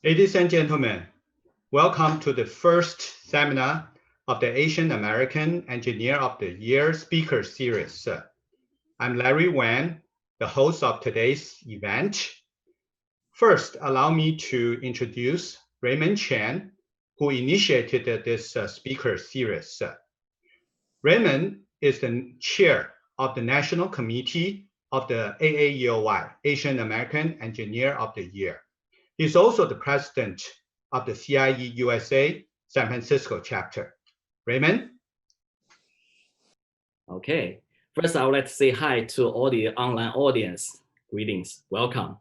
Ladies and gentlemen, welcome to the first seminar of the Asian American Engineer of the Year Speaker Series. I'm Larry Wan, the host of today's event. First, allow me to introduce Raymond Chen, who initiated this speaker series. Raymond is the chair of the National Committee of the AAEOY, Asian American Engineer of the Year. He's also the president of the CIE USA San Francisco chapter. Raymond? Okay, first I would like to say hi to all the online audience. Greetings, welcome.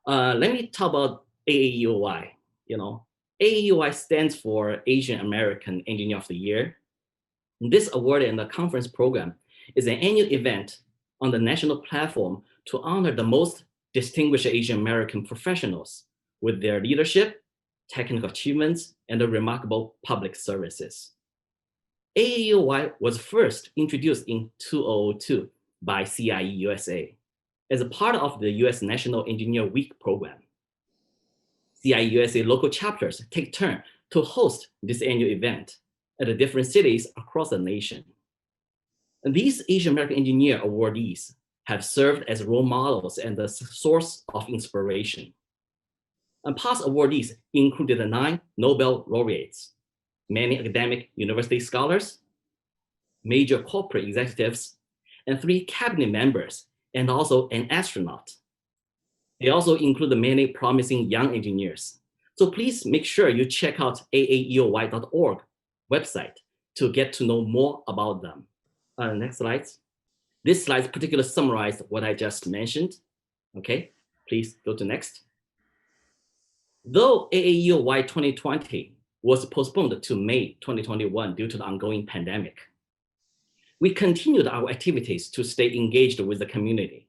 Let me talk about AAEOY. AAEOY stands for Asian American Engineer of the Year. This award and the conference program is an annual event on the national platform to honor the most distinguished Asian American professionals with their leadership, technical achievements, and the remarkable public services. AAEOY was first introduced in 2002 by CIE USA as a part of the US National Engineer Week program. CIE USA local chapters take turn to host this annual event at the different cities across the nation. And these Asian American Engineer awardees have served as role models and the source of inspiration. And past awardees included 9 Nobel Laureates, many academic university scholars, major corporate executives, and 3 cabinet members, and also an astronaut. They also include many promising young engineers. So please make sure you check out aaeoy.org website to get to know more about them. Next slide. This slide particularly summarized what I just mentioned. Okay, please go to next. Though AAEOY 2020 was postponed to May 2021 due to the ongoing pandemic, we continued our activities to stay engaged with the community.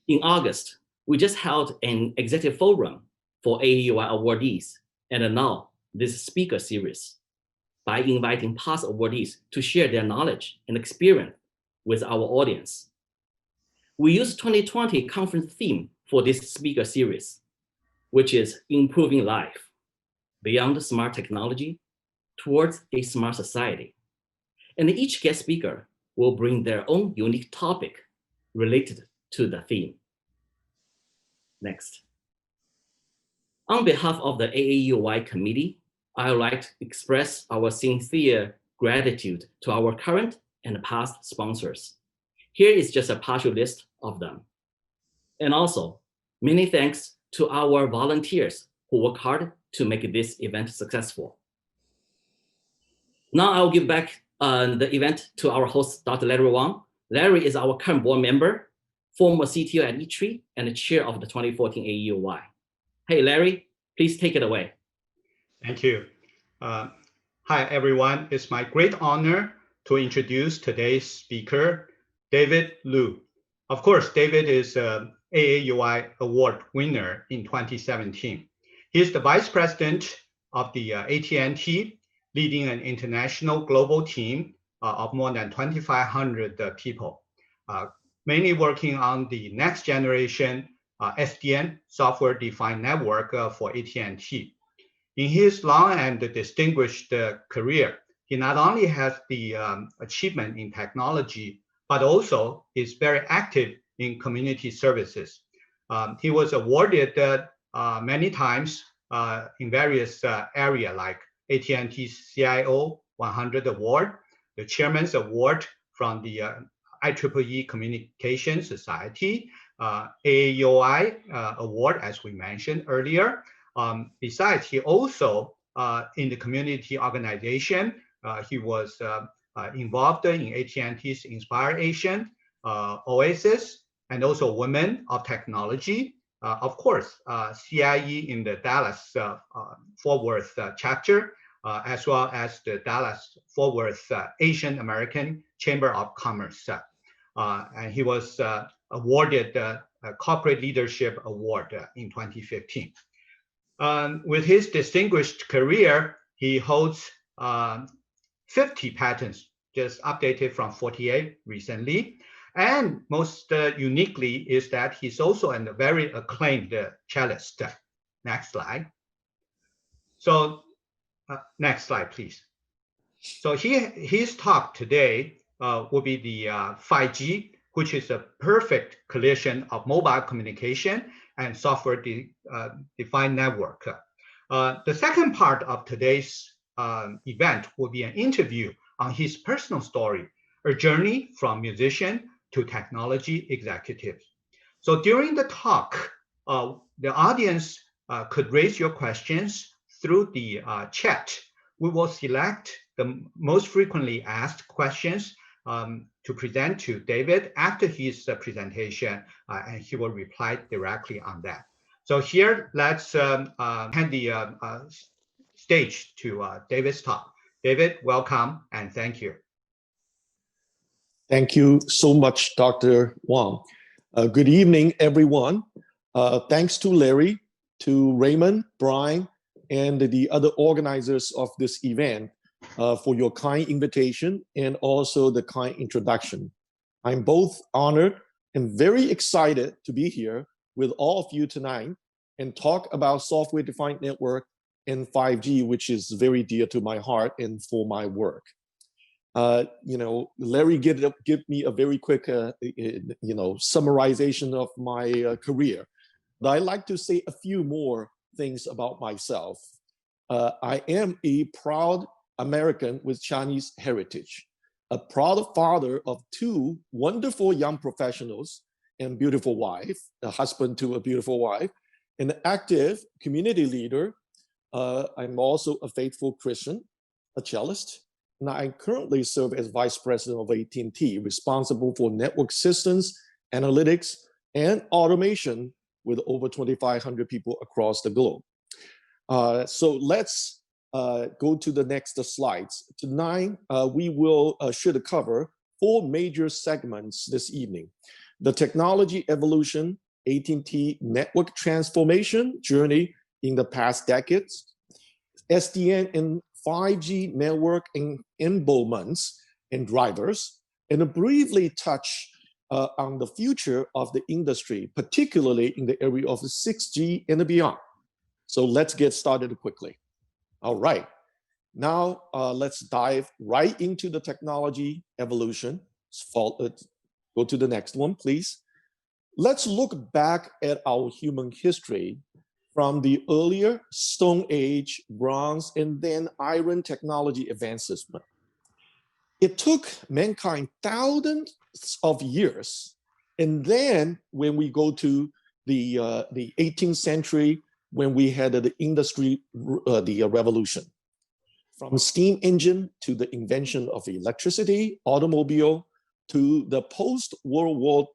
In August, we just held an executive forum for AAEOY awardees and now this speaker series by inviting past awardees to share their knowledge and experience with our audience. We used 2020 conference theme for this speaker series, which is improving life beyond smart technology towards a smart society. And each guest speaker will bring their own unique topic related to the theme. Next. On behalf of the AAEOY committee, I would like to express our sincere gratitude to our current and past sponsors. Here is just a partial list of them. And also, many thanks to our volunteers who work hard to make this event successful. Now I'll give back the event to our host, Dr. Larry Wang. Larry is our current board member, former CTO at eTree, and the chair of the 2014 AAEOY. Hey, Larry, please take it away. Thank you. Hi, everyone. It's my great honor to introduce today's speaker, David Liu. Of course, David is an AAEOY award winner in 2017. He is the vice president of the AT&T, leading an international global team of more than 2,500 people, mainly working on the next generation SDN, software-defined network for AT&T. In his long and distinguished career, he not only has the achievement in technology, but also is very active in community services. He was awarded many times in various areas like AT&T's CIO 100 Award, the Chairman's Award from the IEEE Communication Society, AAEOY Award, as we mentioned earlier. Besides, he also, in the community organization, he was involved in AT&T's Inspire Asian, Oasis, and also Women of Technology. Of course, CIE in the Dallas Fort Worth chapter, as well as the Dallas Fort Worth Asian American Chamber of Commerce. And he was awarded the Corporate Leadership Award in 2015. With his distinguished career, he holds 50 patents, just updated from 48 recently. And most uniquely is that he's also a very acclaimed cellist. Next slide. So next slide, please. So his talk today will be the 5G, which is a perfect collision of mobile communication and software-defined network. The second part of today's event will be an interview on his personal story, a journey from musician to technology executive. So during the talk, the audience could raise your questions through the chat. We will select the most frequently asked questions to present to David after his presentation, and he will reply directly on that. So here, let's hand the stage to David's talk. David, welcome and thank you. Thank you so much, Dr. Wang. Good evening, everyone. Thanks to Larry, to Raymond, Brian, and the other organizers of this event for your kind invitation and also the kind introduction. I'm both honored and very excited to be here with all of you tonight and talk about software-defined network and 5G, which is very dear to my heart and for my work. Larry give me a very quick, summarization of my career. But I'd like to say a few more things about myself. I am a proud American with Chinese heritage, a proud father of two wonderful young professionals and beautiful wife, a husband to a beautiful wife, an active community leader. I'm also a faithful Christian, a cellist, and I currently serve as Vice President of AT&T, responsible for network systems, analytics, and automation with over 2,500 people across the globe. So let's go to the next slides. Tonight, we will should cover 4 major segments this evening: the technology evolution, AT&T network transformation journey in the past decades, SDN and 5G network enablements and drivers, and briefly touch on the future of the industry, particularly in the area of 6G and beyond. So let's get started quickly. All right, now let's dive right into the technology evolution. Go to the next one, please. Let's look back at our human history from the earlier Stone Age, Bronze, and then Iron technology advances. It took mankind thousands of years. And then when we go to the 18th century, when we had the industry, the revolution, from steam engine to the invention of electricity, automobile, to the post-World War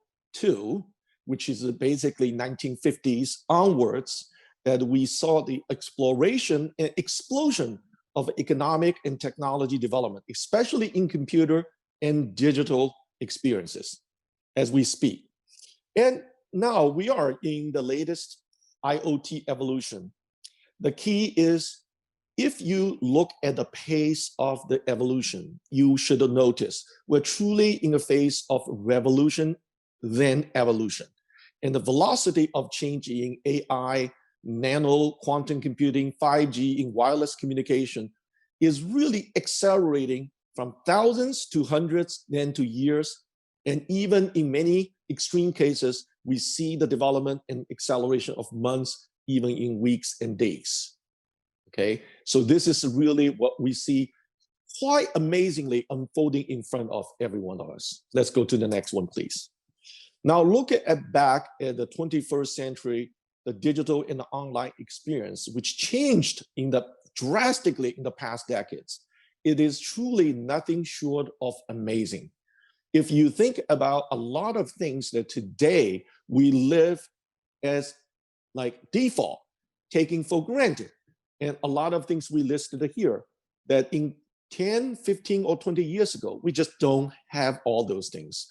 II, which is basically 1950s onwards, that we saw the exploration and explosion of economic and technology development, especially in computer and digital experiences as we speak. And now we are in the latest IoT evolution. The key is, if you look at the pace of the evolution, you should notice we're truly in a phase of revolution, then evolution. And the velocity of change in AI, nano, quantum computing, 5G, in wireless communication is really accelerating from thousands to hundreds, then to years. And even in many extreme cases, we see the development and acceleration of months, even in weeks and days. Okay, so this is really what we see quite amazingly unfolding in front of every one of us. Let's go to the next one, please. Now look back at the 21st century, the digital and the online experience, which changed drastically in the past decades. It is truly nothing short of amazing. If you think about a lot of things that today we live as like default, taking for granted, and a lot of things we listed here that in 10, 15, or 20 years ago, we just don't have all those things.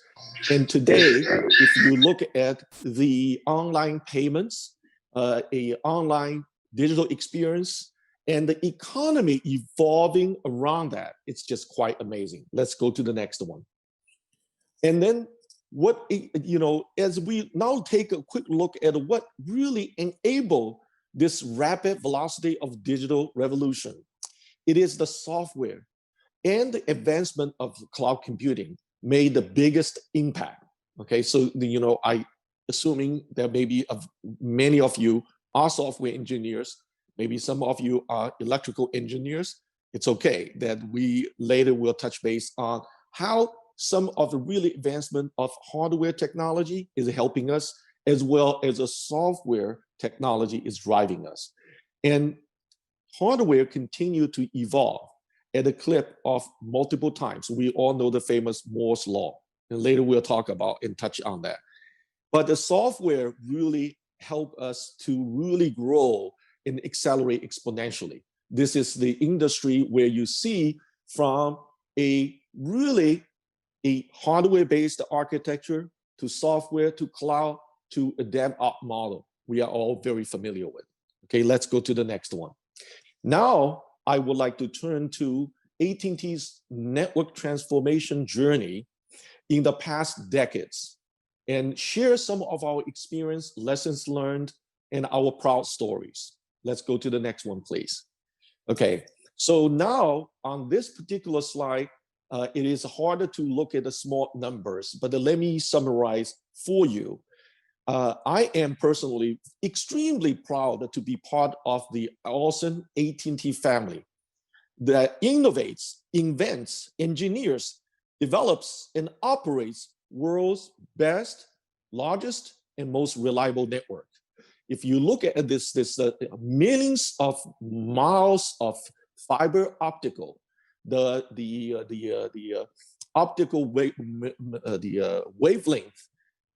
And today, if you look at the online payments, a online digital experience, and the economy evolving around that, it's just quite amazing. Let's go to the next one. And then as we now take a quick look at what really enabled this rapid velocity of digital revolution. It is the software and the advancement of cloud computing made the biggest impact. Okay, so I assuming that maybe many of you are software engineers, maybe some of you are electrical engineers. It's okay that we later will touch base on how some of the really advancement of hardware technology is helping us, as well as a software technology is driving us. And hardware continue to evolve at a clip of multiple times. We all know the famous Moore's law, and later we'll talk about and touch on that. But the software really help us to really grow and accelerate exponentially. This is the industry where you see from a hardware-based architecture to software to cloud to a DevOps model we are all very familiar with. Okay, let's go to the next one. Now, I would like to turn to AT&T's network transformation journey in the past decades and share some of our experience, lessons learned, and our proud stories. Let's go to the next one, please. Okay, so now on this particular slide, it is harder to look at the small numbers, but let me summarize for you. I am personally extremely proud to be part of the awesome AT&T family that innovates, invents, engineers, develops, and operates world's best, largest, and most reliable network. If you look at this millions of miles of fiber optical, the optical wavelength,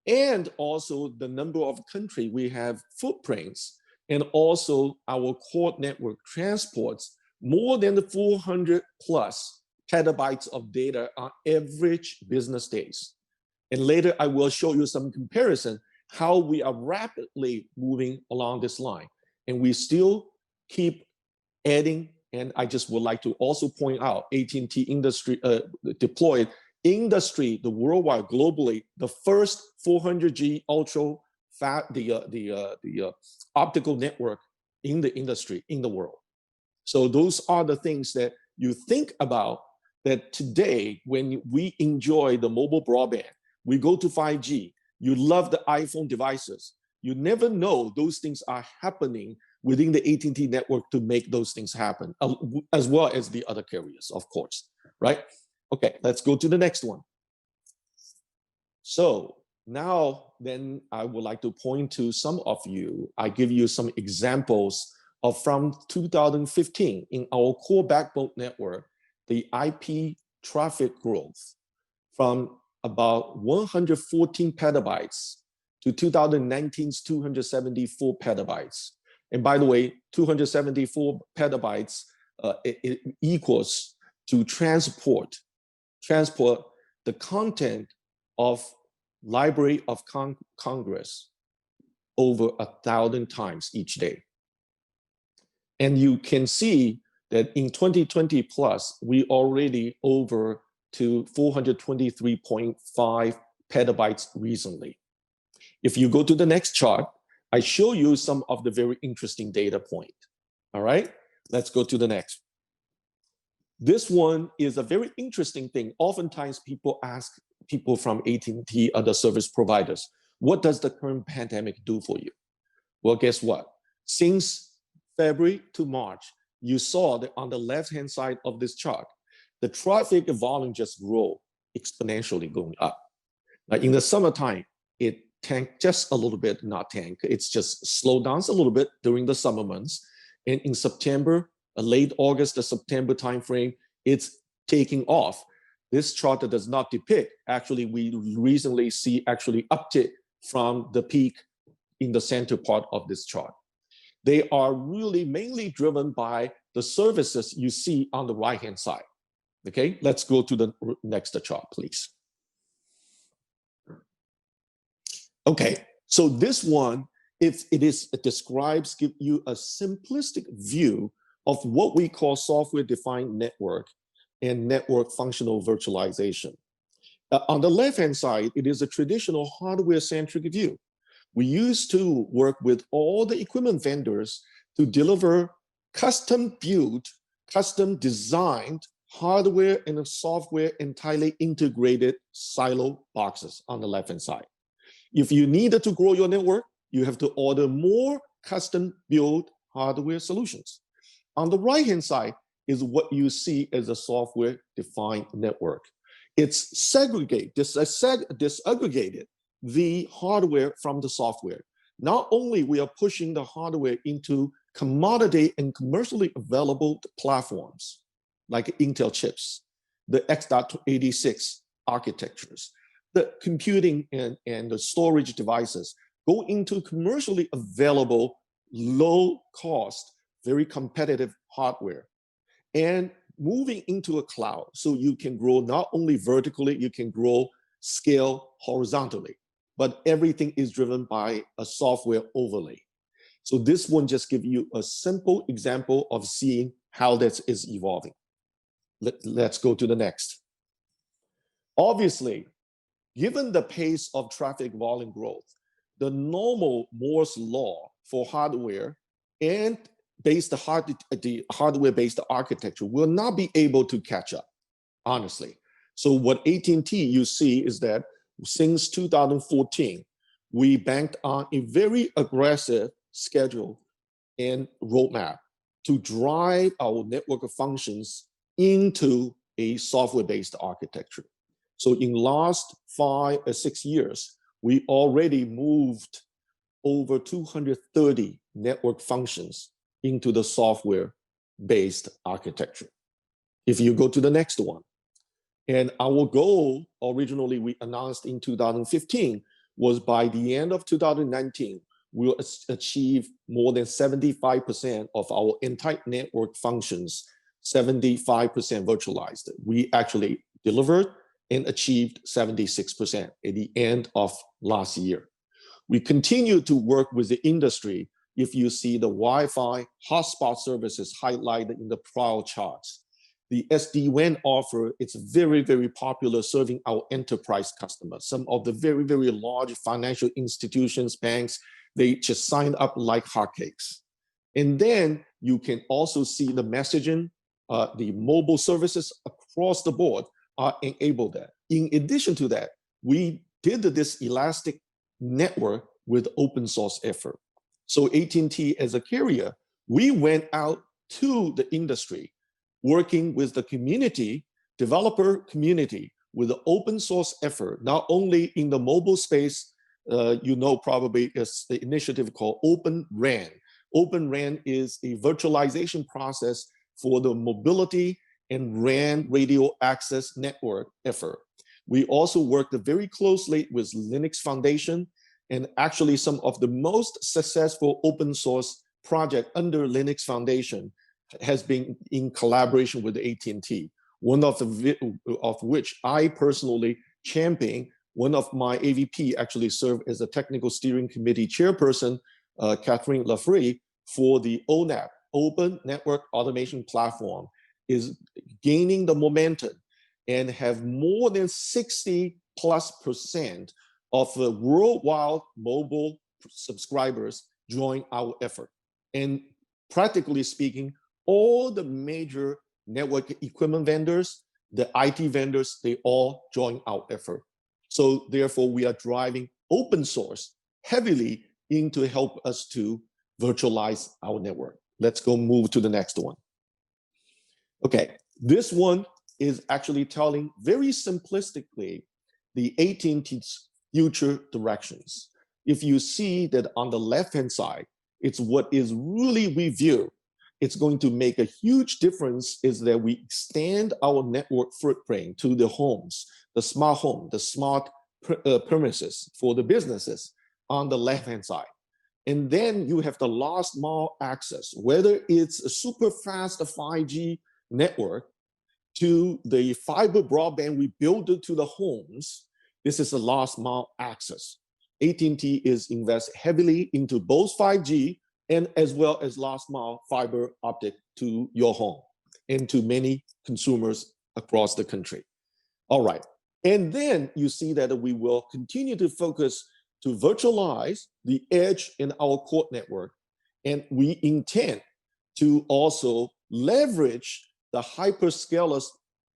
and also the number of countries we have footprints, and also our core network transports more than the 400 plus petabytes of data on average business days. And later I will show you some comparison how we are rapidly moving along this line. And we still keep adding, and I just would like to also point out AT&T industry deployed industry, the worldwide, globally, the first 400G ultra fast, the optical network in the industry, in the world. So those are the things that you think about, that today, when we enjoy the mobile broadband, we go to 5G, you love the iPhone devices, you never know those things are happening within the AT&T network to make those things happen, as well as the other carriers, of course, right? Okay, let's go to the next one. So now then I would like to point to some of you. I give you some examples of from 2015 in our core backbone network, the IP traffic growth from about 114 petabytes to 2019's 274 petabytes. And by the way, 274 petabytes it equals to transport the content of Library of Congress over 1,000 times each day. And you can see that in 2020 plus, we already over to 423.5 petabytes recently. If you go to the next chart, I show you some of the very interesting data point. All right, let's go to the next. This one is a very interesting thing. Oftentimes people ask people from AT&T, other service providers, what does the current pandemic do for you? Well, guess what? Since February to March, you saw that on the left-hand side of this chart, the traffic volume just grew exponentially going up. Now in the summertime, it tanked just a little bit, not tank, it's just slowed down a little bit during the summer months. And in September, late August to September timeframe, it's taking off. This chart does not depict, actually, we recently see actually uptick from the peak in the center part of this chart. They are really mainly driven by the services you see on the right-hand side. Okay, let's go to the next chart, please. Okay, so this one, it describes, give you a simplistic view of what we call software-defined network and network functional virtualization. On the left-hand side, it is a traditional hardware-centric view. We used to work with all the equipment vendors to deliver custom built, custom designed hardware and software entirely integrated silo boxes on the left-hand side. If you needed to grow your network, you have to order more custom built hardware solutions. On the right-hand side is what you see as a software-defined network. It's disaggregated the hardware from the software. Not only we are pushing the hardware into commodity and commercially available platforms like Intel chips, the x86 architectures, the computing and the storage devices go into commercially available, low cost, very competitive hardware, and moving into a cloud. So you can grow not only vertically, you can grow scale horizontally, but everything is driven by a software overlay. So this one just gives you a simple example of seeing how that is evolving. Let's go to the next. Obviously, given the pace of traffic volume growth, the normal Moore's law for hardware and the hardware-based architecture will not be able to catch up, honestly. So what AT&T you see is that since 2014, we banked on a very aggressive schedule and roadmap to drive our network of functions into a software-based architecture. So in last 5 or 6 years, we already moved over 230 network functions into the software-based architecture. If you go to the next one, and our goal originally we announced in 2015 was by the end of 2019, we'll achieve more than 75% of our entire network functions, 75% virtualized. We actually delivered and achieved 76% at the end of last year. We continue to work with the industry. If you see the Wi-Fi hotspot services highlighted in the prior charts, the SD-WAN offer, it's very, very popular serving our enterprise customers. Some of the very, very large financial institutions, banks, they just sign up like hotcakes. And then you can also see the messaging, the mobile services across the board are enabled that. In addition to that, we did this elastic network with open source effort. So AT&T as a carrier, we went out to the industry, working with the community, developer community, with the open source effort, not only in the mobile space, you know probably is the initiative called Open RAN. Open RAN is a virtualization process for the mobility and RAN radio access network effort. We also worked very closely with Linux Foundation, and actually some of the most successful open source project under Linux Foundation has been in collaboration with AT&T, one of which I personally champion. One of my AVP actually served as a technical steering committee chairperson, Catherine Lafrey, for the ONAP, Open Network Automation Platform, is gaining the momentum and have more than 60+% of the worldwide mobile subscribers join our effort. And practically speaking, all the major network equipment vendors, the IT vendors, they all join our effort. So therefore, we are driving open source heavily in to help us to virtualize our network. Let's go move to the next one. Okay, this one is actually telling very simplistically the AT&T's future directions. If you see that on the left-hand side, it's what is really reviewed. It's going to make a huge difference is that we extend our network footprint to the homes, the smart home, the smart premises for the businesses on the left-hand side. And then you have the last mile access, whether it's a super fast 5G network to the fiber broadband we build to the homes. This is the last mile access. AT&T is invest heavily into both 5G and as well as last mile fiber optic to your home and to many consumers across the country. All right, and then you see that we will continue to focus to virtualize the edge in our core network. And we intend to also leverage the hyperscalers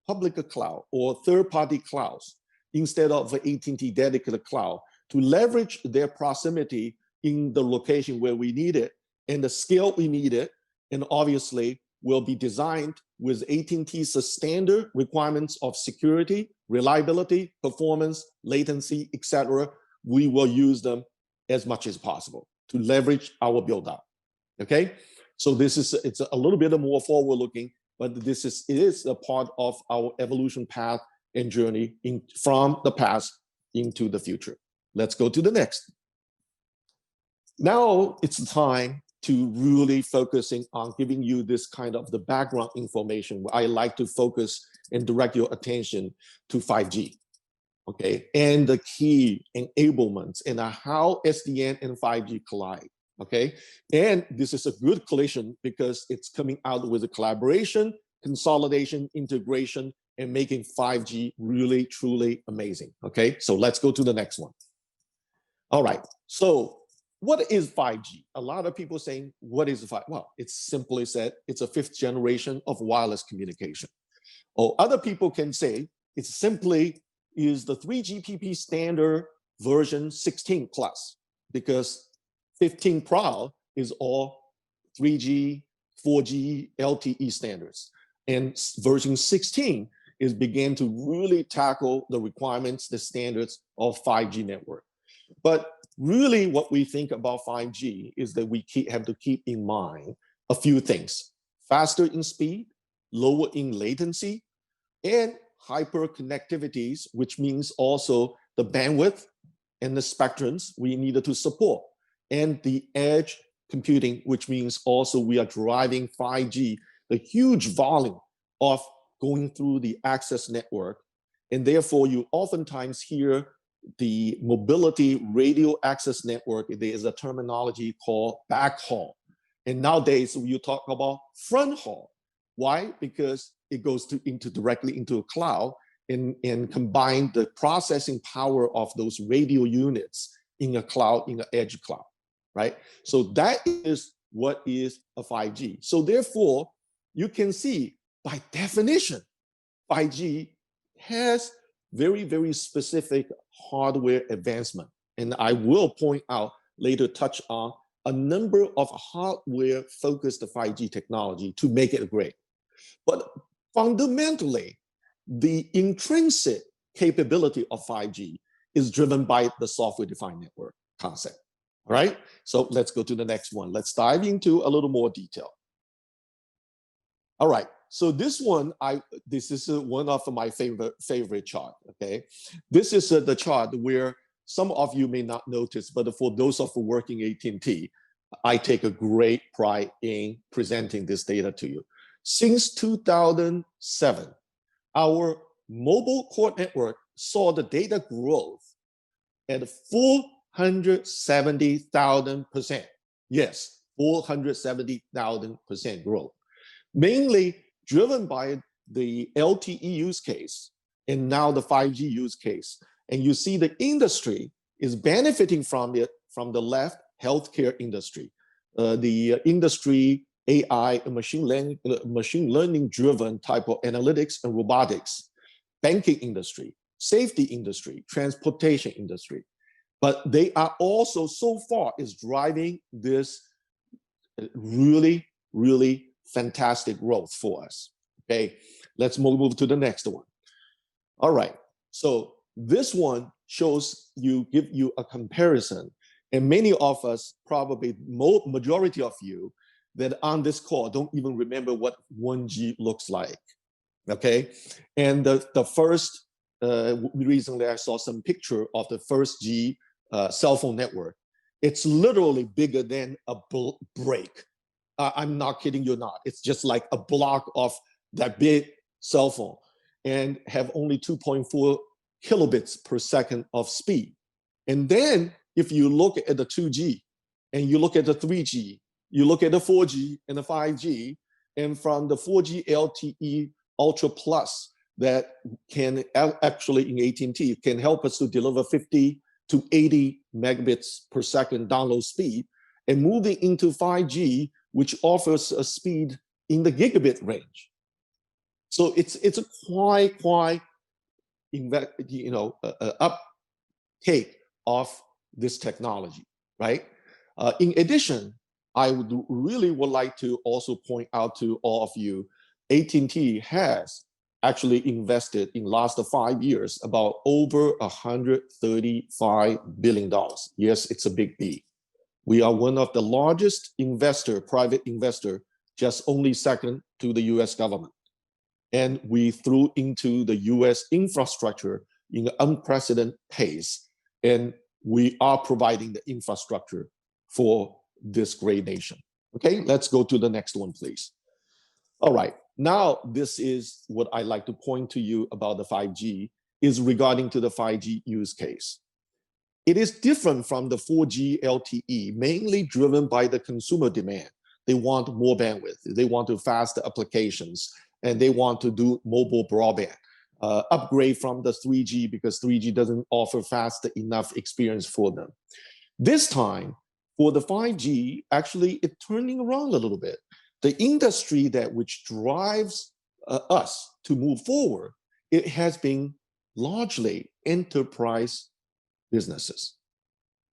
public cloud or third-party clouds instead of the AT&T dedicated cloud to leverage their proximity in the location where we need it and the scale we need it, and obviously will be designed with AT&T's standard requirements of security, reliability, performance, latency, etc. We will use them as much as possible to leverage our build out. Okay, so it's a little bit more forward looking, but it is a part of our evolution path and journey from the past into the future. Let's go to the next. Now it's time to really focusing on giving you this kind of the background information. I like to focus and direct your attention to 5G, okay? And the key enablements and how SDN and 5G collide, okay? And this is a good collision because it's coming out with a collaboration, consolidation, integration, and making 5G really, truly amazing, okay? So let's go to the next one. All right, so what is 5G? A lot of people saying, what is 5G? Well, it's simply said, it's a 5th generation of wireless communication. Or other people can say, it simply is the 3GPP standard version 16 plus, because 15 prior is all 3G, 4G, LTE standards. And version 16 is began to really tackle the requirements, the standards of 5G network. But really what we think about 5G is that we have to keep in mind a few things: faster in speed, lower in latency, and hyper connectivities, which means also the bandwidth and the spectrums we needed to support, and the edge computing, which means also we are driving 5G, the huge volume of going through the access network. And therefore you oftentimes hear the mobility radio access network. There is a terminology called backhaul. And nowadays you talk about front haul. Why? Because it goes directly into a cloud and combine the processing power of those radio units in a cloud, in an edge cloud, right? So that is what is a 5G. So therefore, you can see by definition, 5G has very, very specific hardware advancement. And I will point out, later touch on a number of hardware-focused 5G technology to make it great. But fundamentally, the intrinsic capability of 5G is driven by the software-defined network concept, all right? So let's go to the next one. Let's dive into a little more detail. All right, so this one, this is one of my favorite chart, okay? This is the chart where some of you may not notice, but for those of working AT&T, I take a great pride in presenting this data to you. Since 2007, our mobile core network saw the data growth at 470,000%. Yes, 470,000% growth. Mainly driven by the LTE use case and now the 5G use case. And you see the industry is benefiting from it from the left, healthcare industry, the industry AI and machine learning driven type of analytics and robotics, banking industry, safety industry, transportation industry. But they are also so far is driving this really, really fantastic growth for us. Okay, let's move to the next one. All right, so this one shows you, give you a comparison, and many of us, probably majority of you that on this call don't even remember what 1G looks like. Okay, and the first recently I saw some picture of the first G cell phone network. It's literally bigger than a brick. I'm not kidding you not. It's just like a block of that big cell phone and have only 2.4 kilobits per second of speed. And then if you look at the 2G and you look at the 3G, you look at the 4G and the 5G, and from the 4G LTE Ultra Plus that can actually in AT&T can help us to deliver 50 to 80 megabits per second download speed, and moving into 5G, which offers a speed in the gigabit range. So it's a quite uptake of this technology, right? In addition, I would like to also point out to all of you, AT&T has actually invested in last 5 years about over $135 billion. Yes, it's a big B. We are one of the largest private investor, just only second to the US government. And we threw into the US infrastructure in an unprecedented pace. And we are providing the infrastructure for this great nation. Okay, let's go to the next one, please. All right, now this is what I like to point to you about the 5G is regarding to the 5G use case. It is different from the 4G LTE, mainly driven by the consumer demand. They want more bandwidth, they want to faster applications, and they want to do mobile broadband. Upgrade from the 3G because 3G doesn't offer fast enough experience for them. This time, for the 5G, actually it's turning around a little bit. The industry which drives us to move forward, it has been largely enterprise businesses.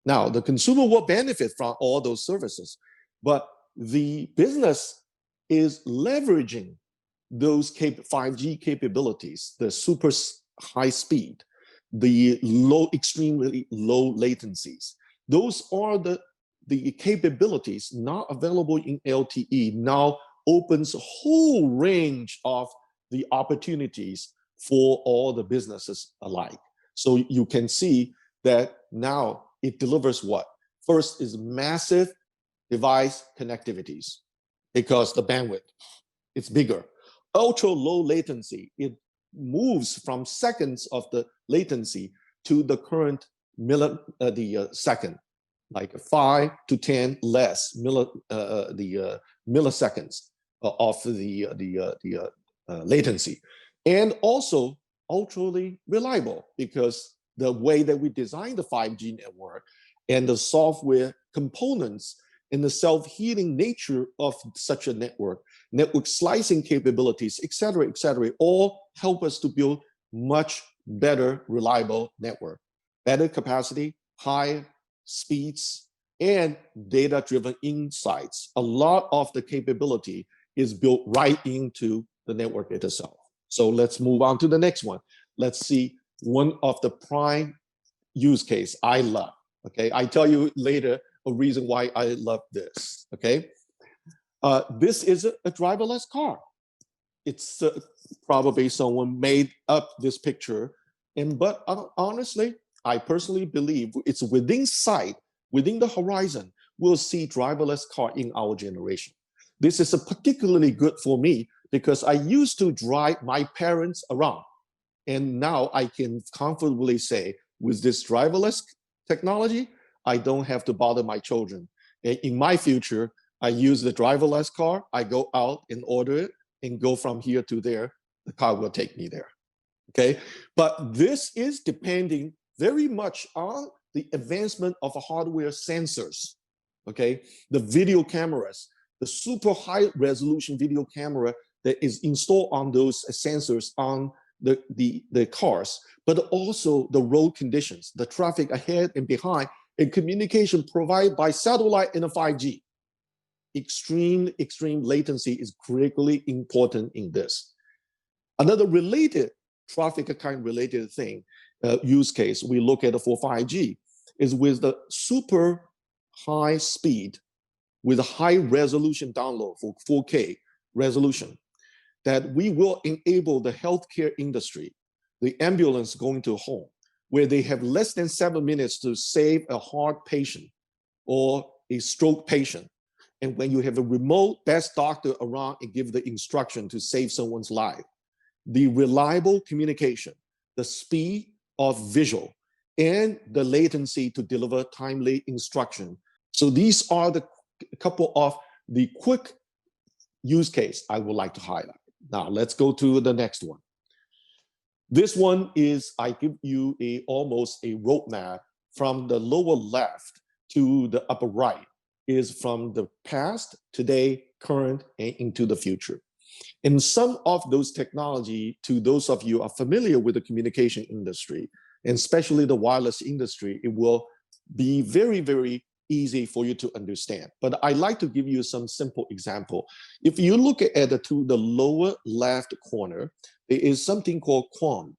Now, the consumer will benefit from all those services, but the business is leveraging those 5G capabilities, the super high speed, the extremely low latencies. Those are the capabilities not available in LTE, now opens a whole range of the opportunities for all the businesses alike. So you can see that now it delivers what? First is massive device connectivities because the bandwidth, it's bigger. Ultra low latency, it moves from seconds of the latency to the current second, like 5 to 10 less milliseconds of the latency. And also ultra reliable because the way that we design the 5G network and the software components and the self-healing nature of such a network slicing capabilities, et cetera, all help us to build much better, reliable network, better capacity, high speeds, and data-driven insights. A lot of the capability is built right into the network itself. So let's move on to the next one. Let's see one of the prime use case I love. Okay, I tell you later a reason why I love this. Okay, this is a driverless car. It's probably someone made up this picture, but honestly, I personally believe it's within sight, within the horizon, we'll see driverless car in our generation. This is particularly good for me because I used to drive my parents around, and now I can comfortably say with this driverless technology, I don't have to bother my children. In my future, I use the driverless car, I go out and order it and go from here to there, the car will take me there, okay? But this is depending very much on the advancement of hardware sensors, okay? The video cameras, the super high resolution video camera that is installed on those sensors on the cars, but also the road conditions, the traffic ahead and behind, and communication provided by satellite and a 5G. Extreme latency is critically important in this. Another related traffic account related thing, use case we look at for 5G is with the super high speed with a high resolution download for 4K resolution, that we will enable the healthcare industry, the ambulance going to home, where they have less than 7 minutes to save a heart patient or a stroke patient. And when you have a remote best doctor around and give the instruction to save someone's life, the reliable communication, the speed of visual, and the latency to deliver timely instruction. So these are the couple of the quick use case I would like to highlight. Now let's go to the next one. This one is, I give you almost a roadmap from the lower left to the upper right is from the past, today, current, and into the future. And some of those technology, to those of you who are familiar with the communication industry, and especially the wireless industry, it will be very, very easy for you to understand. But I'd like to give you some simple example. If you look at the lower left corner, there is something called QAM,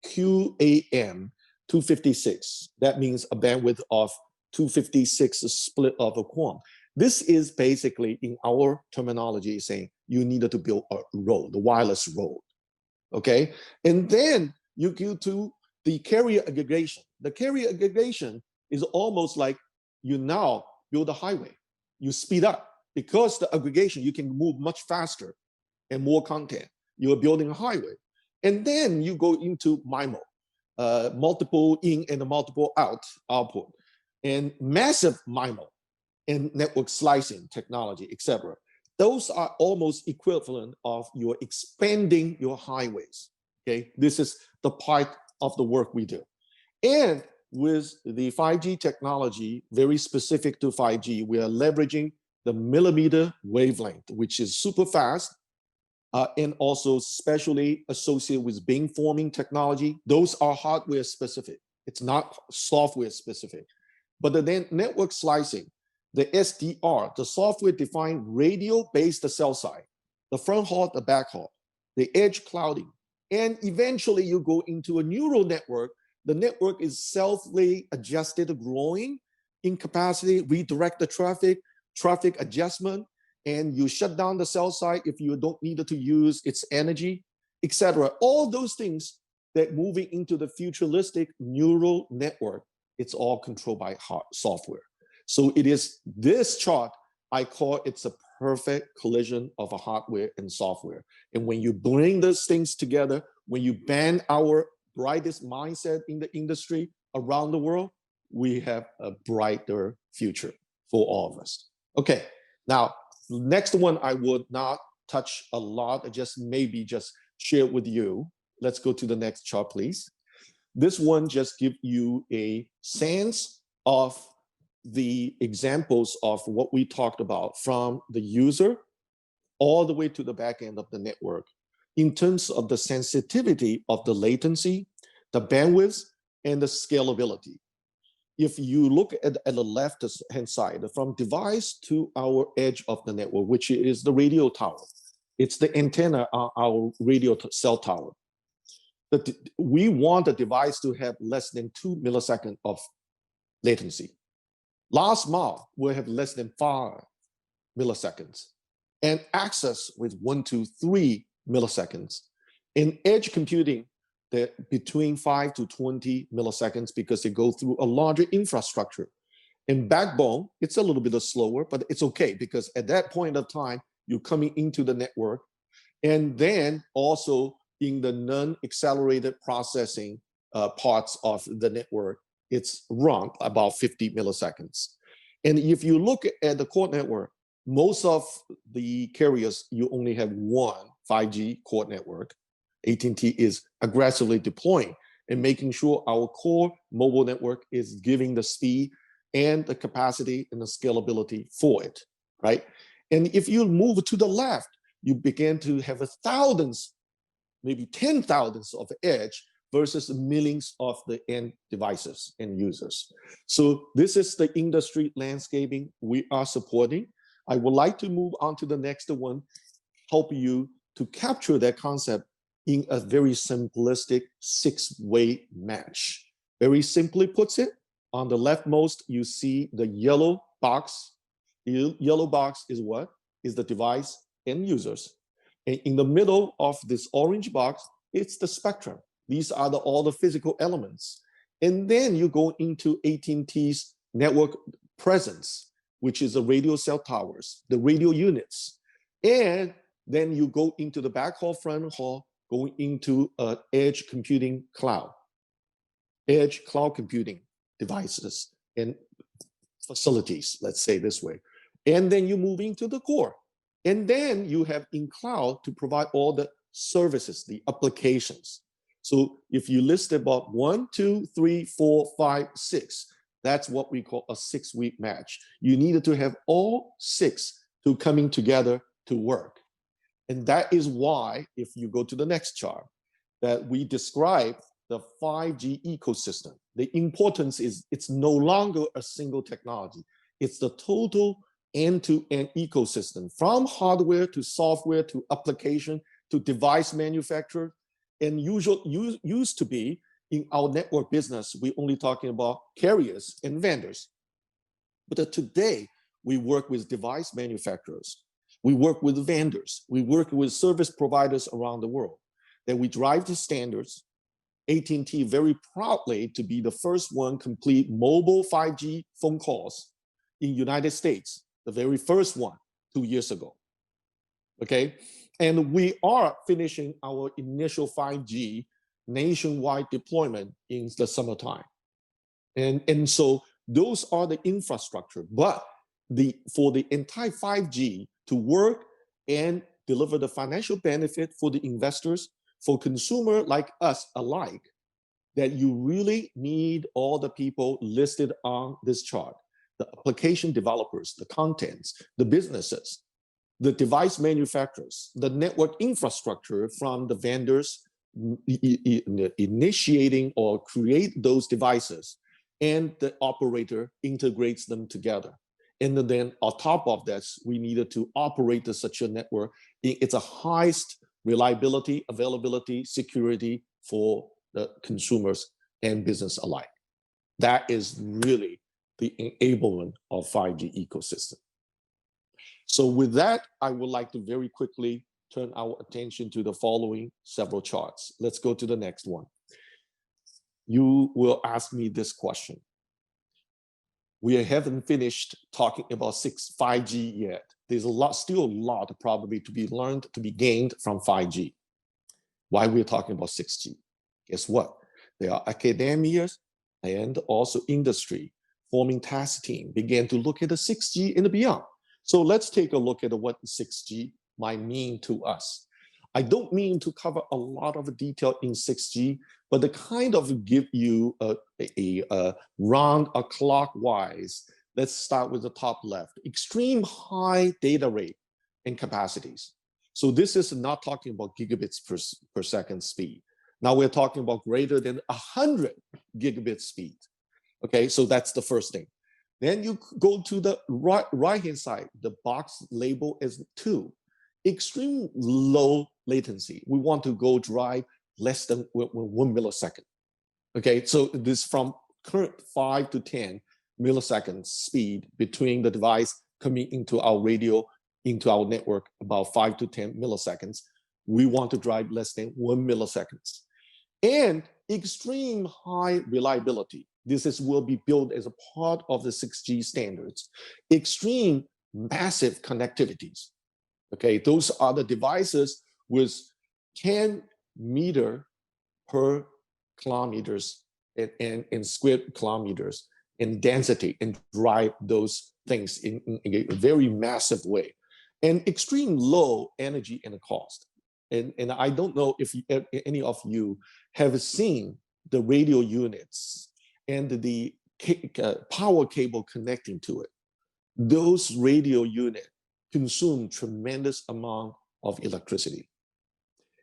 QAM 256. That means a bandwidth of 256 split of a QAM. This is basically, in our terminology, saying you needed to build a road, the wireless road, okay? And then you go to the carrier aggregation. The carrier aggregation is almost like you now build a highway. You speed up. Because the aggregation, you can move much faster and more content. You're building a highway. And then you go into MIMO, multiple in and multiple out output, and massive MIMO, and network slicing technology, etc. Those are almost equivalent of your expanding your highways, okay? This is the part of the work we do. And with the 5G technology, very specific to 5G, we are leveraging the millimeter wavelength, which is super fast, and also specially associated with beamforming technology. Those are hardware specific. It's not software specific. But the network slicing, the SDR, the software-defined radio-based cell site, the front haul, the back haul, the edge clouding, and eventually you go into a neural network. The network is selfly adjusted, growing in capacity, redirect the traffic adjustment, and you shut down the cell site if you don't need to use its energy, etc. All those things that moving into the futuristic neural network, it's all controlled by software. So it is this chart, I call it's a perfect collision of a hardware and software. And when you bring those things together, when you band our brightest mindset in the industry around the world, we have a brighter future for all of us. Okay, now, next one I would not touch a lot, just maybe just share with you. Let's go to the next chart, please. This one just gives you a sense of the examples of what we talked about from the user all the way to the back end of the network in terms of the sensitivity of the latency, the bandwidth, and the scalability. If you look at the left-hand side, from device to our edge of the network, which is the radio tower, it's the antenna on our radio cell tower. We want the device to have less than 2 milliseconds of latency. Last mile will have less than 5 milliseconds, and access with 1 to 3 milliseconds. In edge computing, they're between 5 to 20 milliseconds because they go through a larger infrastructure. In backbone, it's a little bit slower, but it's okay because at that point of time, you're coming into the network. And then also in the non-accelerated processing parts of the network, it's run about 50 milliseconds. And if you look at the core network, most of the carriers, you only have one 5G core network. AT&T is aggressively deploying and making sure our core mobile network is giving the speed and the capacity and the scalability for it, right? And if you move to the left, you begin to have thousands, maybe 10,000s of edge versus millions of the end devices and users. So this is the industry landscaping we are supporting. I would like to move on to the next one, help you to capture that concept in a very simplistic 6-way match. Very simply puts it, on the leftmost, you see the yellow box. The yellow box is what? Is the device and users. And in the middle of this orange box, it's the spectrum. These are all the physical elements. And then you go into AT&T's network presence, which is the radio cell towers, the radio units. And then you go into the backhaul, front haul, going into edge computing cloud, edge cloud computing devices and facilities, let's say this way. And then you move into the core. And then you have in cloud to provide all the services, the applications. So if you list about 1, 2, 3, 4, 5, 6, That's what we call a 6-week match. You needed to have all 6 to coming together to work. And that is why, if you go to the next chart, that we describe the 5G ecosystem. The importance is it's no longer a single technology. It's the total end-to-end ecosystem, from hardware to software to application to device manufacturer. And used to be in our network business, we're only talking about carriers and vendors. But today, we work with device manufacturers. We work with vendors. We work with service providers around the world. That we drive the standards. AT&T very proudly to be the first one complete mobile 5G phone calls in United States, the very first one 2 years ago. Okay, and we are finishing our initial 5G nationwide deployment in the summertime. And so those are the infrastructure, but for the entire 5G to work and deliver the financial benefit for the investors, for consumer like us alike, that you really need all the people listed on this chart: the application developers, the contents, the businesses, the device manufacturers, the network infrastructure from the vendors initiating or create those devices, and the operator integrates them together. And then on top of that, we needed to operate such a network. It's a highest reliability, availability, security for the consumers and business alike. That is really the enablement of 5G ecosystem. So with that, I would like to very quickly turn our attention to the following several charts. Let's go to the next one. You will ask me this question. We haven't finished talking about 5G yet. There's still a lot probably to be learned, to be gained from 5G. Why we're talking about 6G? Guess what? There are academias and also industry forming task team began to look at the 6G and beyond. So let's take a look at what 6G might mean to us. I don't mean to cover a lot of detail in 6G, but to kind of give you a round or clockwise. Let's start with the top left: extreme high data rate and capacities. So this is not talking about gigabits per second speed. Now we're talking about greater than 100 gigabit speed. Okay, so that's the first thing. Then you go to the right-hand side, the box labeled as 2. Extreme low latency. We want to go drive less than 1 millisecond. Okay, so this from current 5 to 10 milliseconds speed between the device coming into our radio, into our network, about 5 to 10 milliseconds. We want to drive less than 1 milliseconds. And extreme high reliability. This will be built as a part of the 6G standards. Extreme massive connectivities. Okay, those are the devices with 10 meter per kilometers and square kilometers in density, and drive those things in a very massive way. And extreme low energy and cost. And I don't know if any of you have seen the radio units and the power cable connecting to it. Those radio units consume tremendous amount of electricity.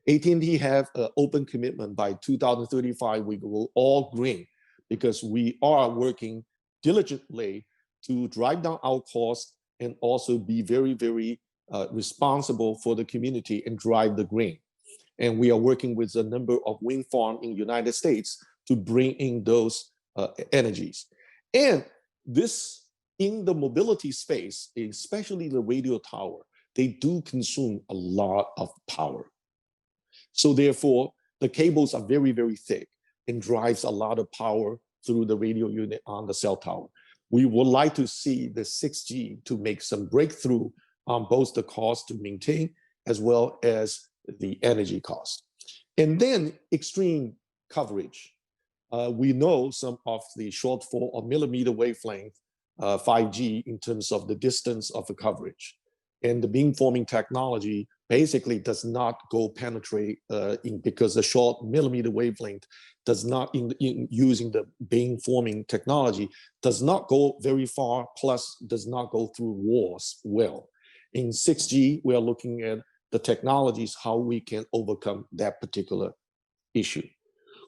AT&T have an open commitment by 2035, we go all green, because we are working diligently to drive down our costs and also be very, very responsible for the community and drive the green. And we are working with a number of wind farms in the United States to bring in those energies. And this, in the mobility space, especially the radio tower, they do consume a lot of power. So therefore, the cables are very, very thick and drives a lot of power through the radio unit on the cell tower. We would like to see the 6G to make some breakthrough on both the cost to maintain as well as the energy cost. And then extreme coverage. We know some of the shortfall of millimeter wavelength 5G in terms of the distance of the coverage. And the beamforming technology basically does not go penetrate because the short millimeter wavelength does not, in using the beamforming technology, does not go very far, plus does not go through walls well. In 6G, we are looking at the technologies, how we can overcome that particular issue.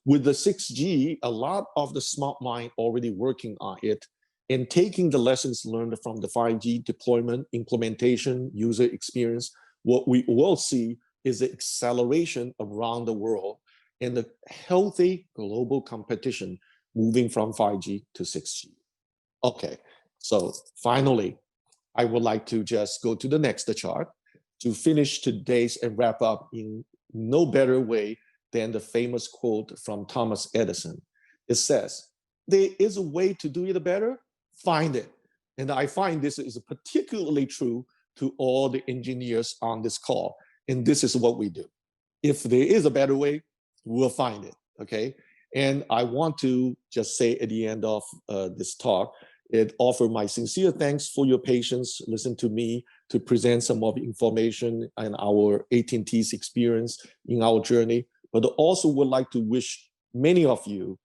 With the 6G, a lot of the smart mind already working on it and taking the lessons learned from the 5G deployment, implementation, user experience. What we will see is the acceleration around the world and the healthy global competition moving from 5G to 6G. Okay, so finally, I would like to just go to the next chart to finish today's and wrap up in no better way than the famous quote from Thomas Edison. It says, there is a way to do it better, find it. And I find this is particularly true to all the engineers on this call. And this is what we do. If there is a better way, we'll find it, okay? And I want to just say at the end of this talk, it offer my sincere thanks for your patience, listen to me to present some of the information and our AT&T's experience in our journey, but also would like to wish many of you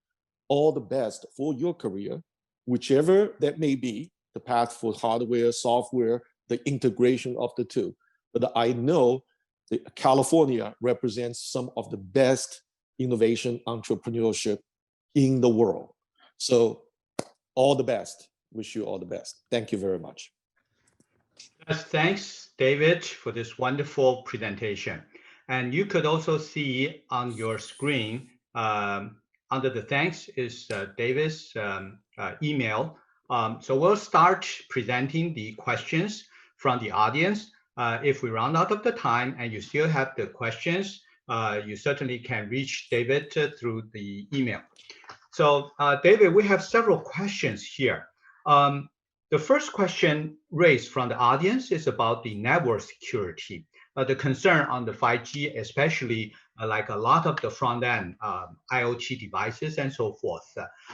all the best for your career, whichever that may be, the path for hardware, software, the integration of the two. But I know that California represents some of the best innovation entrepreneurship in the world. So all the best. Wish you all the best. Thank you very much. Yes, thanks, David, for this wonderful presentation. And you could also see on your screen, under the thanks is David's email. So we'll start presenting the questions from the audience. If we run out of the time and you still have the questions, you certainly can reach David through the email. So David, we have several questions here. The first question raised from the audience is about the network security, the concern on the 5G, especially like a lot of the front-end IoT devices and so forth.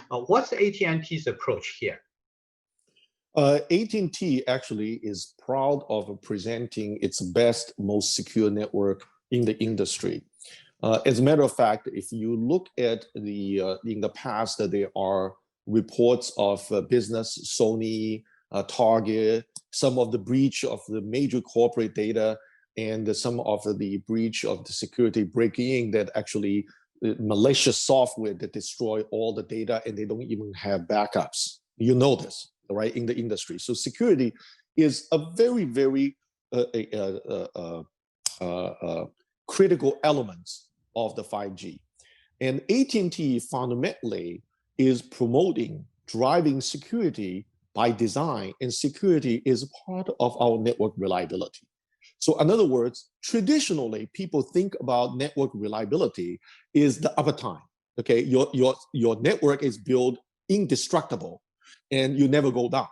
What's AT&T's approach here? AT&T actually is proud of presenting its best, most secure network in the industry. As a matter of fact, if you look at the in the past, there are reports of business, Sony, Target, some of the breach of the major corporate data, and some of the breach of the security breaking that actually malicious software that destroy all the data and they don't even have backups. You know this, right, in the industry. So security is a very, very critical element of the 5G. And AT&T fundamentally is promoting driving security by design, and security is part of our network reliability. So in other words, traditionally, people think about network reliability is the uptime. Okay, your network is built indestructible and you never go down.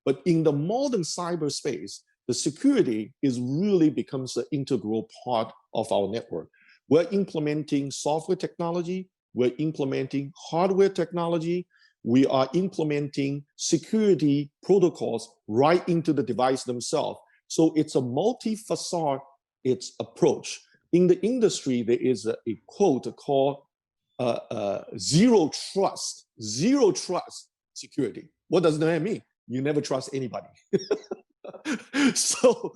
But in the modern cyberspace, the security is really becomes an integral part of our network. We're implementing software technology, we're implementing hardware technology, we are implementing security protocols right into the device themselves. So it's a multi-facet approach. In the industry, there is a quote called zero trust security. What does that mean? You never trust anybody. So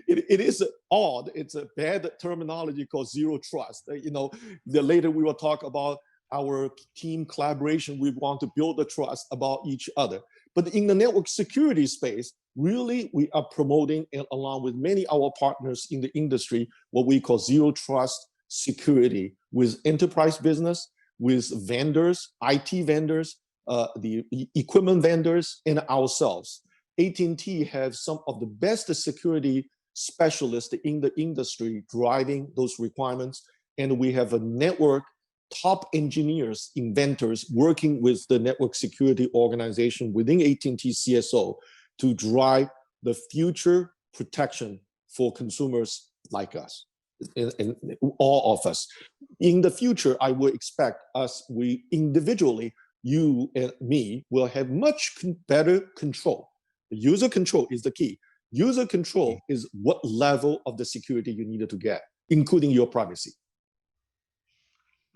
it is odd. It's a bad terminology called zero trust. You know, later we will talk about our team collaboration. We want to build the trust about each other. But in the network security space, really we are promoting, and along with many of our partners in the industry, what we call zero trust security with enterprise business, with vendors, IT vendors, the equipment vendors, and ourselves. AT&T has some of the best security specialists in the industry driving those requirements. And we have a network, top engineers, inventors working with the network security organization within AT&T CSO to drive the future protection for consumers like us, and all of us. In the future, I would expect us, we individually, you and me, will have much better control. User control is the key. User control is what level of the security you needed to get, including your privacy.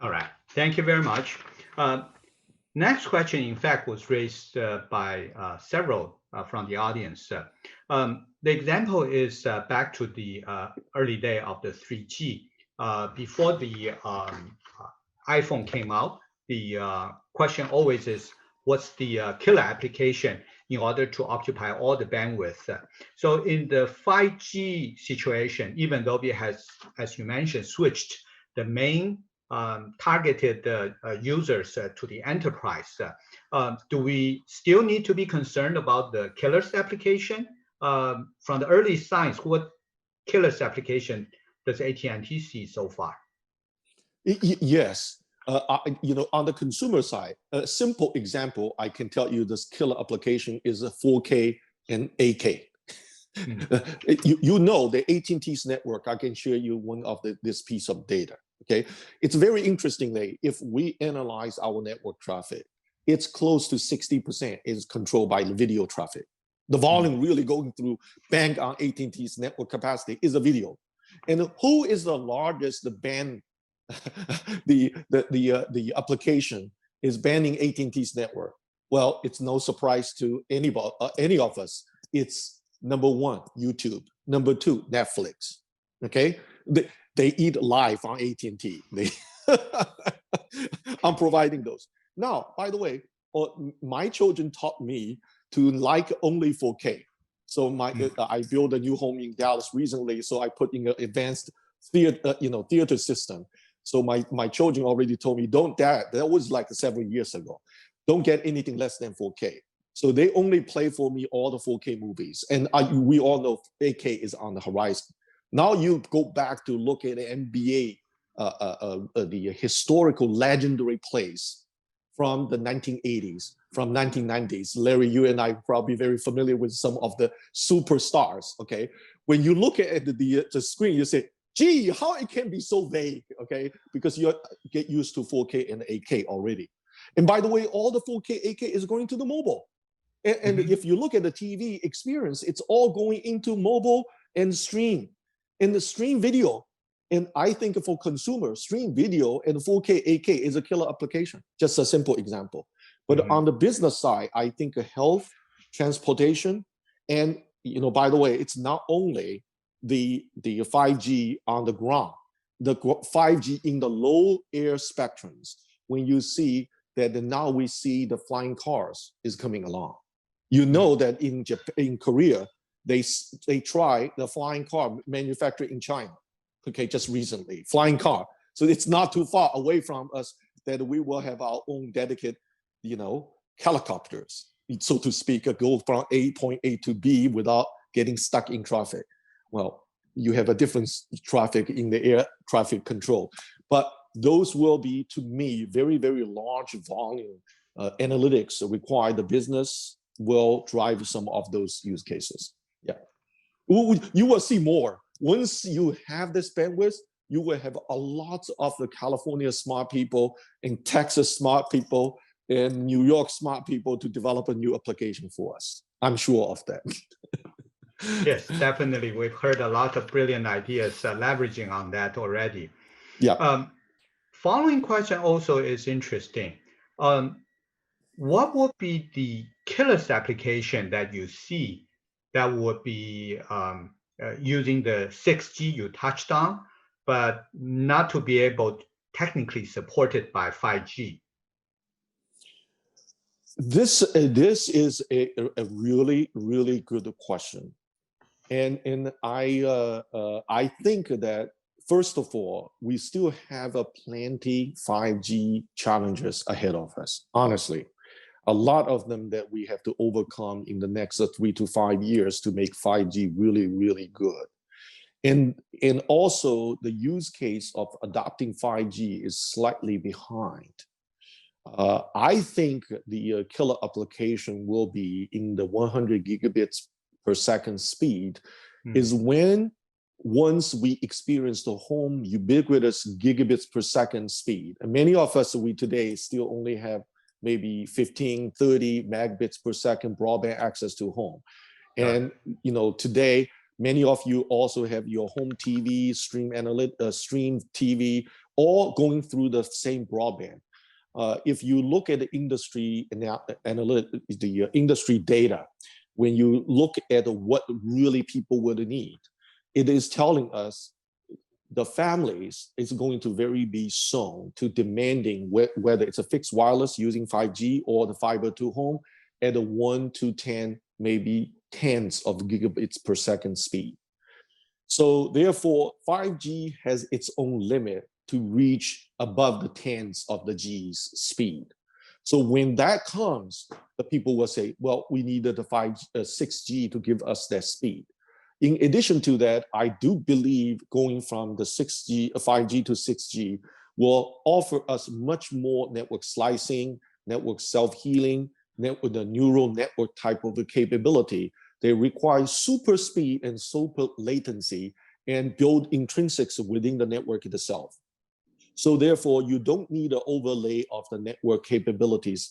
All right, thank you very much. Next question, in fact, was raised by several from the audience. The example is back to the early day of the 3G. Before the iPhone came out, the question always is, what's the killer application in order to occupy all the bandwidth? So in the 5G situation, even though it has, as you mentioned, switched the main targeted users to the enterprise, do we still need to be concerned about the killers application? From the early signs, what killers application does AT&T see so far? Yes. On the consumer side, a simple example I can tell you this killer application is a 4K and 8K. You know the AT&T's network. I can share you one of this piece of data. Okay, it's very interestingly, if we analyze our network traffic, it's close to 60% is controlled by the video traffic. The volume really going through bang on AT&T's network capacity is a video. And who is the largest band? the application is banning AT&T's network. Well, it's no surprise to anybody, any of us. It's number one, YouTube. Number two, Netflix. Okay, they eat live on AT&T. I'm providing those. Now, by the way, my children taught me to like only 4K. So I built a new home in Dallas recently. So I put in an advanced theater system. So my children already told me, don't that was like several years ago. Don't get anything less than 4K. So they only play for me all the 4K movies. And we all know 8K is on the horizon. Now you go back to look at the NBA, the historical legendary plays from the 1980s, from 1990s. Larry, you and I are probably very familiar with some of the superstars, okay? When you look at the screen, you say, gee, how it can be so vague, okay? Because you get used to 4K and 8K already. And by the way, all the 4K, 8K is going to the mobile. And if you look at the TV experience, it's all going into mobile and stream. And the stream video, and I think for consumers, stream video and 4K, 8K is a killer application. Just a simple example. But on the business side, I think health, transportation, and by the way, it's not only the 5G on the ground, the 5G in the low air spectrums. When you see that now we see the flying cars is coming along. You know that in Korea, they try the flying car manufactured in China, okay, just recently, flying car. So it's not too far away from us that we will have our own dedicated, helicopters, so to speak, go from point A to B without getting stuck in traffic. Well, you have a different traffic in the air traffic control, but those will be, to me, very, very large volume analytics required. The business will drive some of those use cases. Yeah, you will see more. Once you have this bandwidth, you will have a lot of the California smart people and Texas smart people and New York smart people to develop a new application for us. I'm sure of that. Yes, definitely. We've heard a lot of brilliant ideas leveraging on that already. Yeah. Following question also is interesting. What would be the killers application that you see that would be using the 6G you touched on, but not to be able to technically supported by 5G? This is a really, really good question. And I think that, first of all, we still have plenty 5G challenges ahead of us, honestly. A lot of them that we have to overcome in the next 3 to 5 years to make 5G really, really good. And also the use case of adopting 5G is slightly behind. I think the killer application will be in the 100 gigabits per second speed is when once we experience the home ubiquitous gigabits per second speed. And many of us, we today still only have maybe 15, 30 megabits per second broadband access to home. And today, many of you also have your home TV, stream TV, all going through the same broadband. If you look at the industry the industry data, when you look at what really people would need, it is telling us the families is going to be soon to demanding whether it's a fixed wireless using 5G or the fiber to home at a 1 to 10, maybe tens of gigabits per second speed. So therefore, 5G has its own limit to reach above the tens of the G's speed. So when that comes, the people will say, well, we needed the 6G to give us that speed. In addition to that, I do believe going from the 5G to 6G will offer us much more network slicing, network self-healing, the neural network type of a capability. They require super speed and super latency and build intrinsics within the network itself. So therefore, you don't need an overlay of the network capabilities.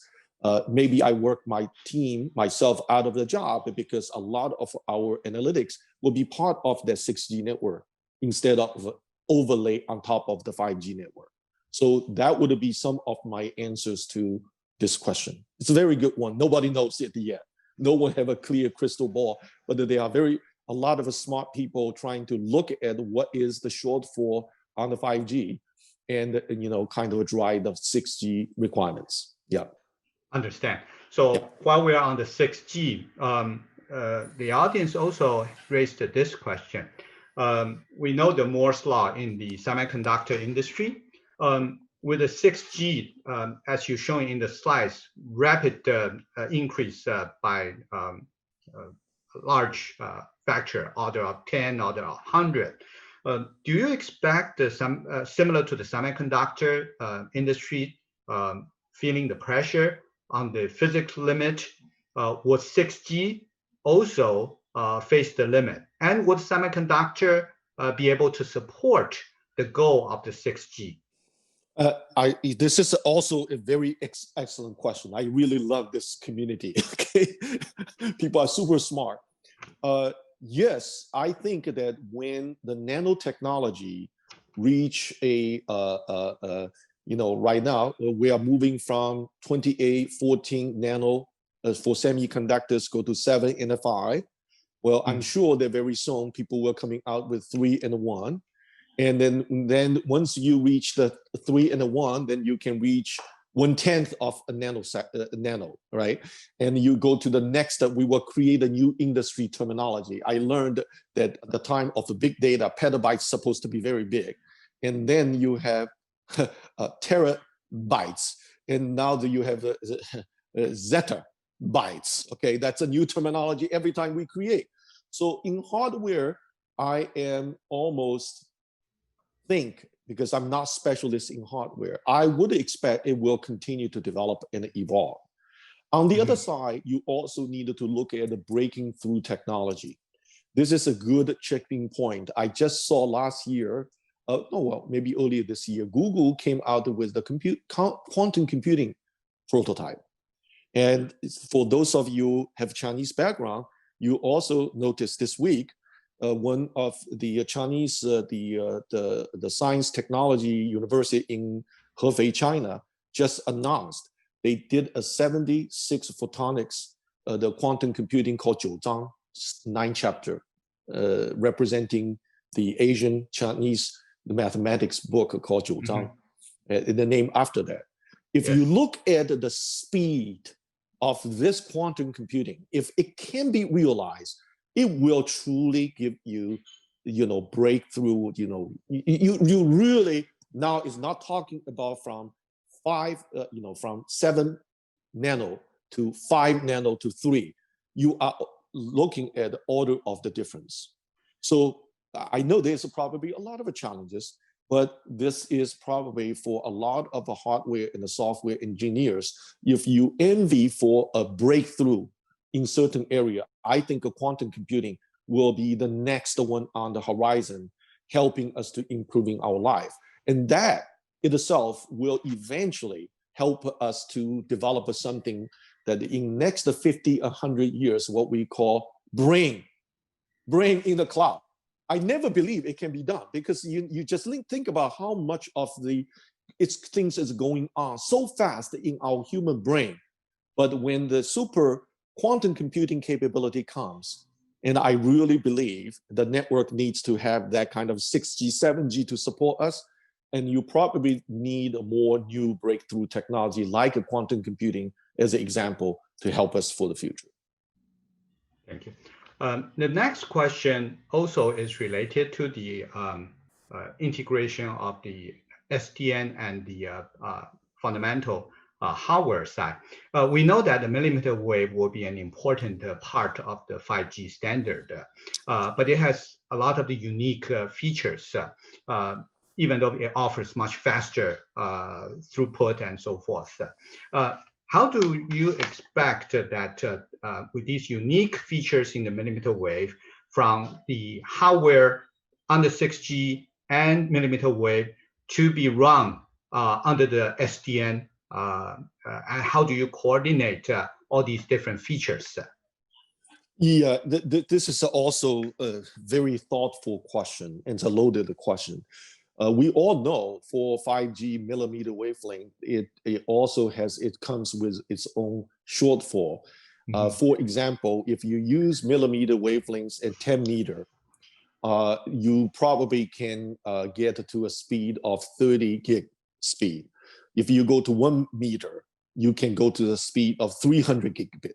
Maybe I work my team, myself out of the job because a lot of our analytics will be part of that 6G network instead of overlay on top of the 5G network. So that would be some of my answers to this question. It's a very good one. Nobody knows it yet. No one have a clear crystal ball, but there are a lot of smart people trying to look at what is the shortfall on the 5G and kind of drive the 6G requirements. Yeah. Understand. So while we are on the 6G, the audience also raised this question. We know the Moore's law in the semiconductor industry. With the 6G, as you're showing in the slides, rapid increase by a large factor, order of 10, order of 100. Do you expect similar to the semiconductor industry feeling the pressure on the physics limit? Would 6G also face the limit? And would semiconductor be able to support the goal of the 6G? This is also a very excellent question. I really love this community. Okay, people are super smart. Yes, I think that when the nanotechnology reach right now we are moving from 28, 14 nano for semiconductors go to 7 and 5. Well, I'm sure that very soon people will coming out with 3 and 1. And then once you reach the 3 and 1, then you can reach 1/10 of a nano, right? And you go to the next, we will create a new industry terminology. I learned that at the time of the big data, petabytes supposed to be very big. And then you have terabytes. And now that you have zettabytes, okay? That's a new terminology every time we create. So in hardware, I am almost because I'm not specialist in hardware, I would expect it will continue to develop and evolve. On the other side, you also needed to look at the breaking through technology. This is a good checking point. I just saw last year, maybe earlier this year, Google came out with the quantum computing prototype. And for those of you who have Chinese background, you also noticed this week, one of the Chinese, the science technology university in Hefei, China, just announced they did a 76 photonics, the quantum computing called 九章, 9 chapter, representing the Asian Chinese mathematics book called 九章, the name after that. If you look at the speed of this quantum computing, if it can be realized, it will truly give you, breakthrough. You really now is not talking about from 7 nano to 5 nano to 3. You are looking at the order of the difference. So I know there's probably a lot of challenges, but this is probably for a lot of the hardware and the software engineers. If you envy for a breakthrough in certain area, I think quantum computing will be the next one on the horizon, helping us to improving our life. And that itself will eventually help us to develop something that in next 50, 100 years, what we call brain in the cloud. I never believe it can be done because you just think about how much of things is going on so fast in our human brain. But when the super quantum computing capability comes, and I really believe the network needs to have that kind of 6G, 7G to support us, and you probably need more new breakthrough technology like a quantum computing as an example to help us for the future. Thank you. The next question also is related to the integration of the SDN and the fundamental hardware side. We know that the millimeter wave will be an important part of the 5G standard, but it has a lot of the unique features, even though it offers much faster throughput and so forth. How do you expect that with these unique features in the millimeter wave from the hardware under 6G and millimeter wave to be run under the SDN? And how do you coordinate all these different features? Yeah, this is also a very thoughtful question and it's a loaded question. We all know for 5G millimeter wavelength, it comes with its own shortfall. For example, if you use millimeter wavelengths at 10 meter, you probably can get to a speed of 30 gig speed. If you go to 1 meter, you can go to the speed of 300 gigabit.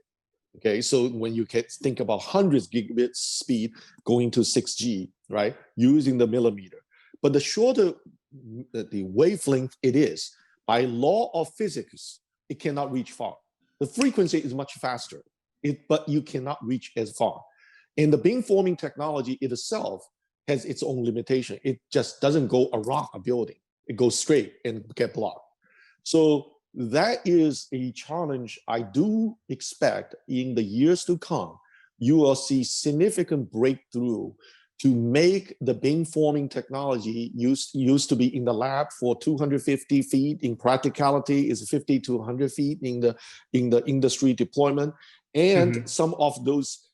Okay, so when you can think about hundreds gigabit speed going to 6G, right, using the millimeter. But the shorter the wavelength it is, by law of physics, it cannot reach far. The frequency is much faster, but you cannot reach as far. And the beamforming technology itself has its own limitation. It just doesn't go around a building. It goes straight and get blocked. So that is a challenge I do expect in the years to come. You will see significant breakthrough to make the beamforming technology used to be in the lab for 250 feet. In practicality, is 50 to 100 feet in the industry deployment, and some of those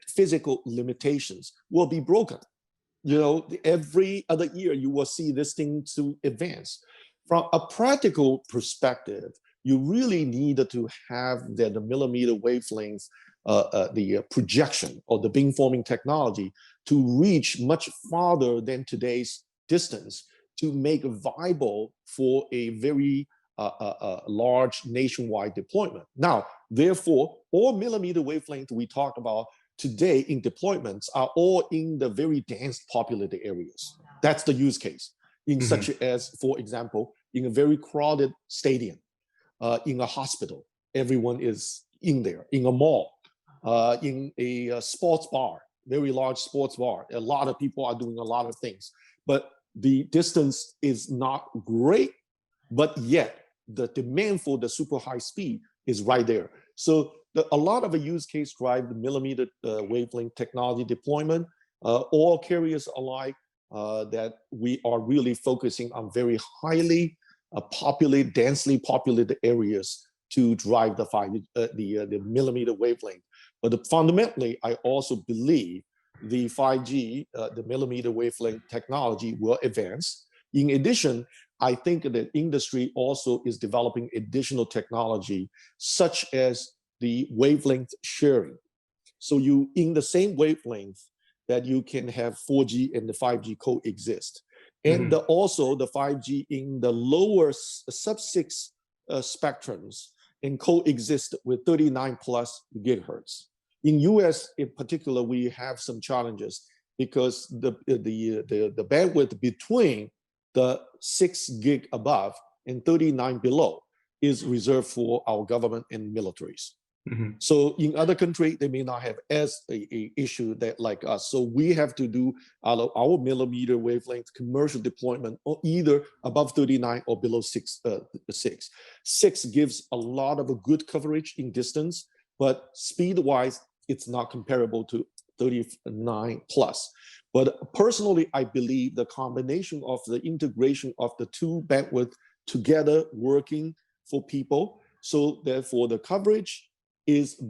physical limitations will be broken. You know, every other year you will see this thing to advance. From a practical perspective, you really need to have the millimeter wavelength, the projection or the beamforming technology to reach much farther than today's distance to make it viable for a very large nationwide deployment. Now, therefore, all millimeter wavelength we talk about today in deployments are all in the very dense populated areas. That's the use case. In such as, for example, in a very crowded stadium, in a hospital, everyone is in there, in a mall, in a sports bar, very large sports bar. A lot of people are doing a lot of things, but the distance is not great, but yet the demand for the super high speed is right there. So a lot of a use case drive the millimeter wavelength technology deployment, all carriers alike, that we are really focusing on very highly populated, densely populated areas to drive the millimeter wavelength. But fundamentally, I also believe the 5G, the millimeter wavelength technology will advance. In addition, I think that industry also is developing additional technology, such as the wavelength sharing. So in the same wavelength that you can have 4G and the 5G coexist. And also the 5G in the lower sub-6 spectrums and coexist with 39 plus gigahertz. In US in particular, we have some challenges because the bandwidth between the 6 gig above and 39 below is reserved for our government and militaries. So in other countries, they may not have as a issue that like us. So we have to do our millimeter wavelength commercial deployment or either above 39 or below 6. 6 gives a lot of a good coverage in distance, but speed-wise, it's not comparable to 39 plus. But personally, I believe the combination of the integration of the two bandwidth together working for people, so therefore the coverage is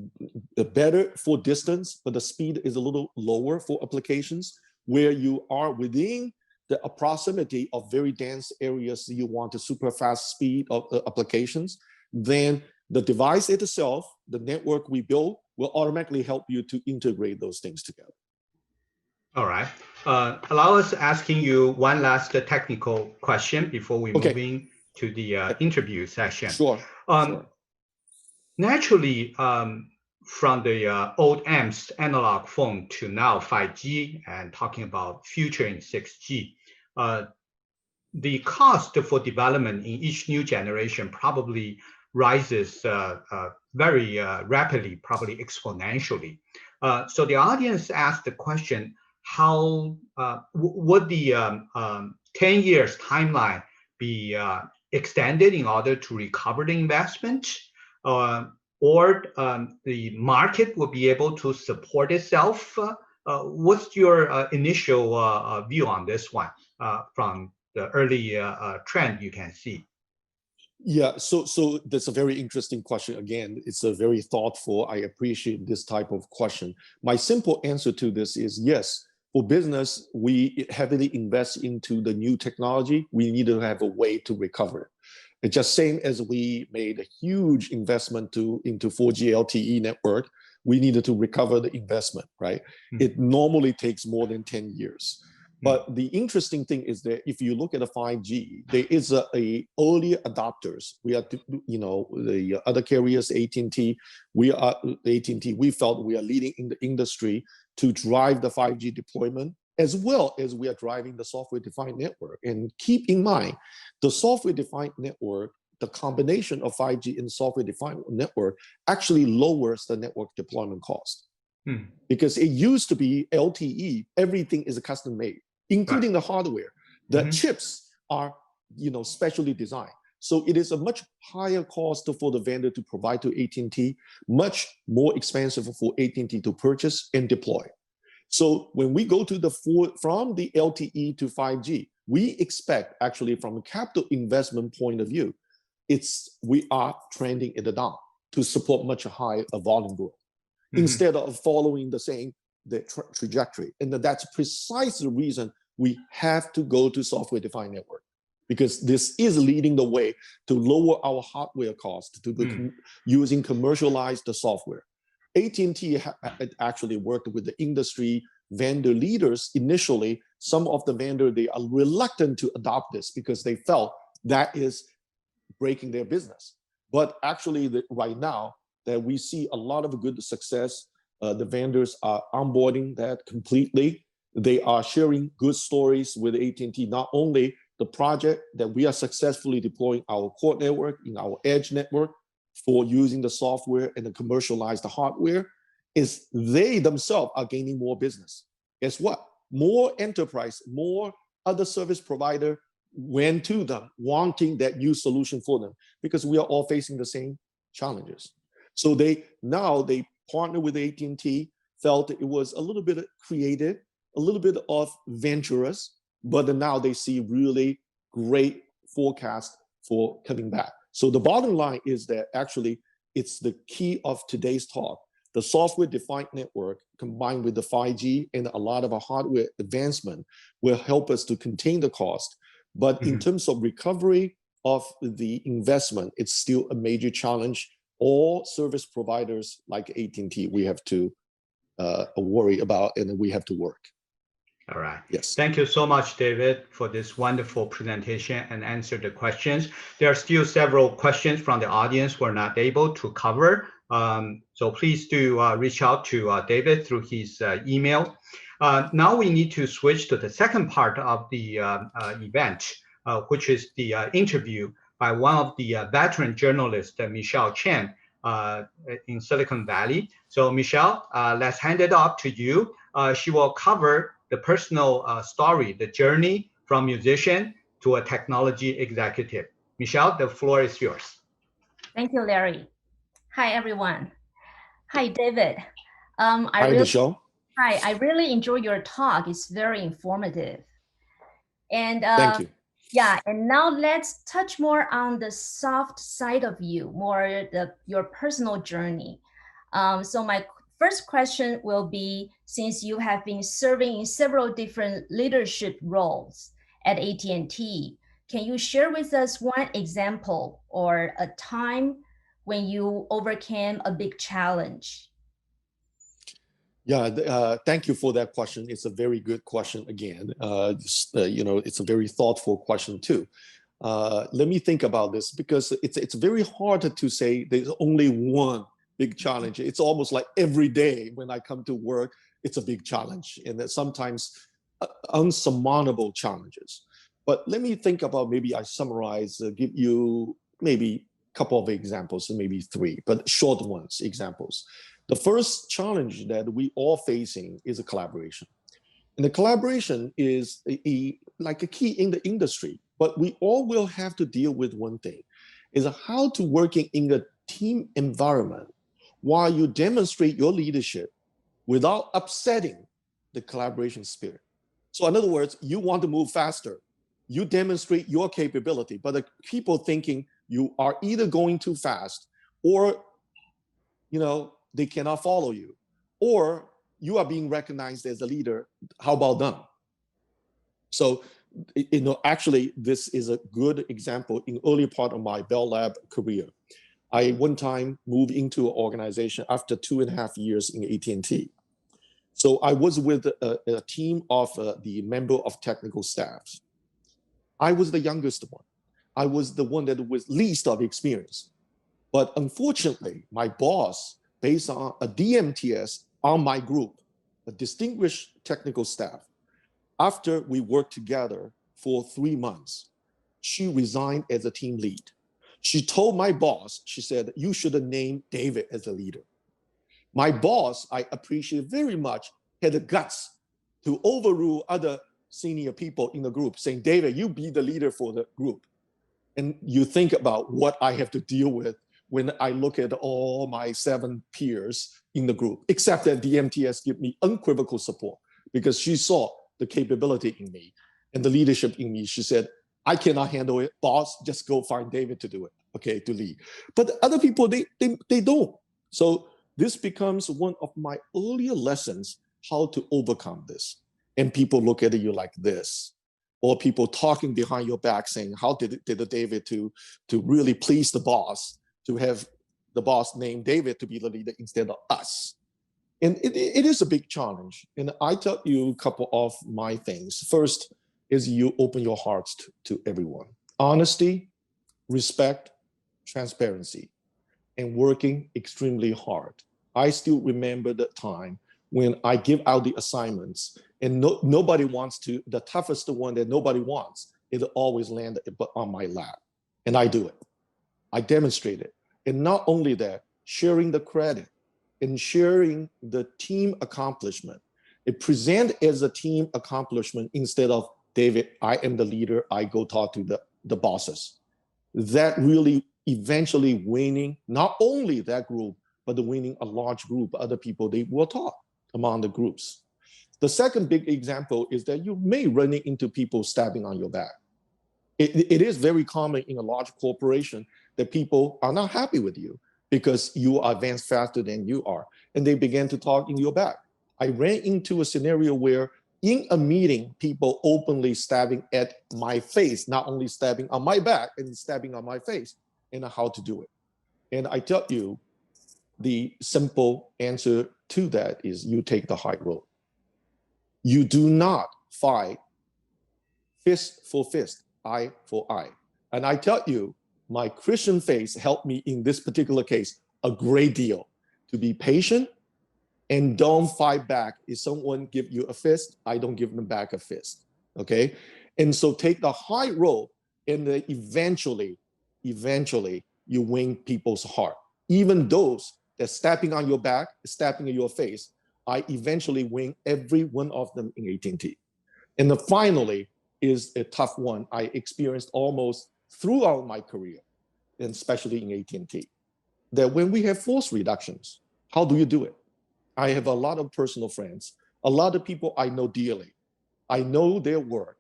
better for distance, but the speed is a little lower for applications where you are within the proximity of very dense areas you want a super fast speed of applications. Then the device itself, the network we build, will automatically help you to integrate those things together. All right. Allow us asking you one last technical question before we move in to the interview session. Sure. Naturally, from the old AMS analog phone to now 5G and talking about future in 6G, the cost for development in each new generation probably rises very rapidly, probably exponentially. So the audience asked the question, how would the 10 years timeline be extended in order to recover the investment? Or the market will be able to support itself? What's your initial view on this one from the early trend you can see? Yeah, so that's a very interesting question. Again, it's a very thoughtful. I appreciate this type of question. My simple answer to this is yes. For business, we heavily invest into the new technology. We need to have a way to recover it. It's just same as we made a huge investment into 4G LTE network, we needed to recover the investment, right? It normally takes more than 10 years. But the interesting thing is that if you look at the 5G, there is a early adopters. We are, the other carriers, AT&T, we felt we are leading in the industry to drive the 5G deployment, as well as we are driving the software-defined network. And keep in mind, the software-defined network, the combination of 5G and software-defined network actually lowers the network deployment cost. Because it used to be LTE, everything is custom made, including the hardware. The chips are, specially designed. So it is a much higher cost for the vendor to provide to AT&T, much more expensive for AT&T to purchase and deploy. So when we go to from the LTE to 5G, we expect actually from a capital investment point of view, we are trending it down to support much higher volume growth instead of following the trajectory. And that's precisely the reason we have to go to software-defined network, because this is leading the way to lower our hardware cost to using commercialized software. AT&T actually worked with the industry vendor leaders initially. Some of the vendors, they are reluctant to adopt this because they felt that is breaking their business. But actually right now that we see a lot of good success, the vendors are onboarding that completely. They are sharing good stories with AT&T, not only the project that we are successfully deploying our core network in our edge network for using the software and the commercialized hardware, is they themselves are gaining more business. Guess what? More enterprise, more other service provider went to them wanting that new solution for them, because we are all facing the same challenges. So they partner with AT&T, felt it was a little bit creative, a little bit of venturous, but now they see really great forecast for coming back. So the bottom line is that actually it's the key of today's talk. The software-defined network combined with the 5G and a lot of our hardware advancement will help us to contain the cost. But in terms of recovery of the investment, it's still a major challenge. All service providers like AT&T, we have to worry about, and we have to work. All right. Yes. Thank you so much, David, for this wonderful presentation and answer the questions. There are still several questions from the audience we're not able to cover. So please do reach out to David through his email. Now we need to switch to the second part of the event, which is the interview by one of the veteran journalists, Michelle Chen, in Silicon Valley. So Michelle, let's hand it off to you. She will cover the personal story, the journey from musician to a technology executive. Michelle, the floor is yours. Thank you, Larry. Hi, everyone. Hi, David. Hi, Michelle. Hi, I really enjoy your talk. It's very informative. And thank you. Yeah, and now let's touch more on the soft side of you, more your personal journey. So my first question will be, since you have been serving in several different leadership roles at AT&T, can you share with us one example or a time when you overcame a big challenge? Yeah, thank you for that question. It's a very good question again. It's a very thoughtful question too. Let me think about this, because it's very hard to say there's only one big challenge. It's almost like every day when I come to work, it's a big challenge, and that sometimes unsurmountable challenges. But let me think about, maybe I summarize, give you maybe a couple of examples, maybe three, but short ones, examples. The first challenge that we all facing is a collaboration. And the collaboration is like a key in the industry, but we all will have to deal with one thing, is how to working in a team environment while you demonstrate your leadership without upsetting the collaboration spirit. So in other words, you want to move faster, you demonstrate your capability, but the people thinking you are either going too fast, or they cannot follow you, or you are being recognized as a leader. How about them? So, actually, this is a good example in early part of my Bell Lab career. I one time moved into an organization after 2.5 years in AT&T. So I was with a team of the member of technical staffs. I was the youngest one. I was the one that was least of experience. But unfortunately, my boss, based on a DMTS on my group, a distinguished technical staff, after we worked together for 3 months, she resigned as a team lead. She told my boss, she said, you should have named David as a leader. My boss, I appreciate very much, had the guts to overrule other senior people in the group, saying, David, you be the leader for the group. And you think about what I have to deal with when I look at all my 7 peers in the group, except that DMTS give me unequivocal support, because she saw the capability in me and the leadership in me. She said, I cannot handle it, boss, just go find David to do it, okay, to lead. But other people, they don't. So this becomes one of my earlier lessons, how to overcome this. And people look at you like this, or people talking behind your back saying, how did David to really please the boss, to have the boss name David to be the leader instead of us. And it is a big challenge. And I tell you a couple of my things. First is you open your hearts to everyone. Honesty, respect, transparency, and working extremely hard. I still remember the time when I give out the assignments and nobody wants to, the toughest one that nobody wants, it always landed on my lap. And I do it. I demonstrate it. And not only that, sharing the credit and sharing the team accomplishment. It present as a team accomplishment instead of, David, I am the leader, I go talk to the bosses. That really eventually winning, not only that group, but the winning a large group, other people, they will talk among the groups. The second big example is that you may run into people stabbing on your back. It is very common in a large corporation that people are not happy with you because you are advanced faster than you are, and they began to talk in your back. I ran into a scenario where in a meeting, people openly stabbing at my face, not only stabbing on my back, and stabbing on my face, and how to do it. And I tell you, the simple answer to that is you take the high road. You do not fight fist for fist, eye for eye. And I tell you, my Christian faith helped me in this particular case a great deal, to be patient and don't fight back. If someone give you a fist, I don't give them back a fist, okay? And so take the high road, and then eventually you win people's heart. Even those that stepping on your back, stepping in your face, I eventually win every one of them in AT&T. And then finally is a tough one I experienced almost throughout my career, and especially in AT&T, that when we have force reductions, how do you do it? I have a lot of personal friends, a lot of people I know dearly. I know their work.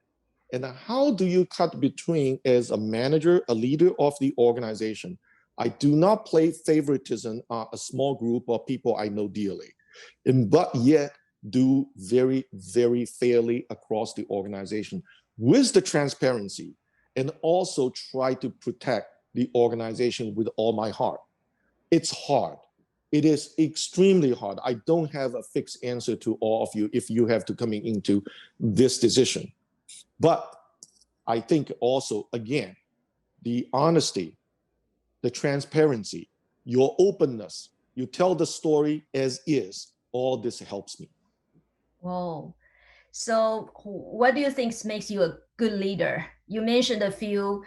And how do you cut between, as a manager, a leader of the organization, I do not play favoritism on a small group of people I know dearly, but yet do very, very fairly across the organization with the transparency, and also try to protect the organization with all my heart. It's hard. It is extremely hard. I don't have a fixed answer to all of you if you have to coming into this decision. But I think also, again, the honesty, the transparency, your openness, you tell the story as is, all this helps me. Whoa. So what do you think makes you a good leader? You mentioned a few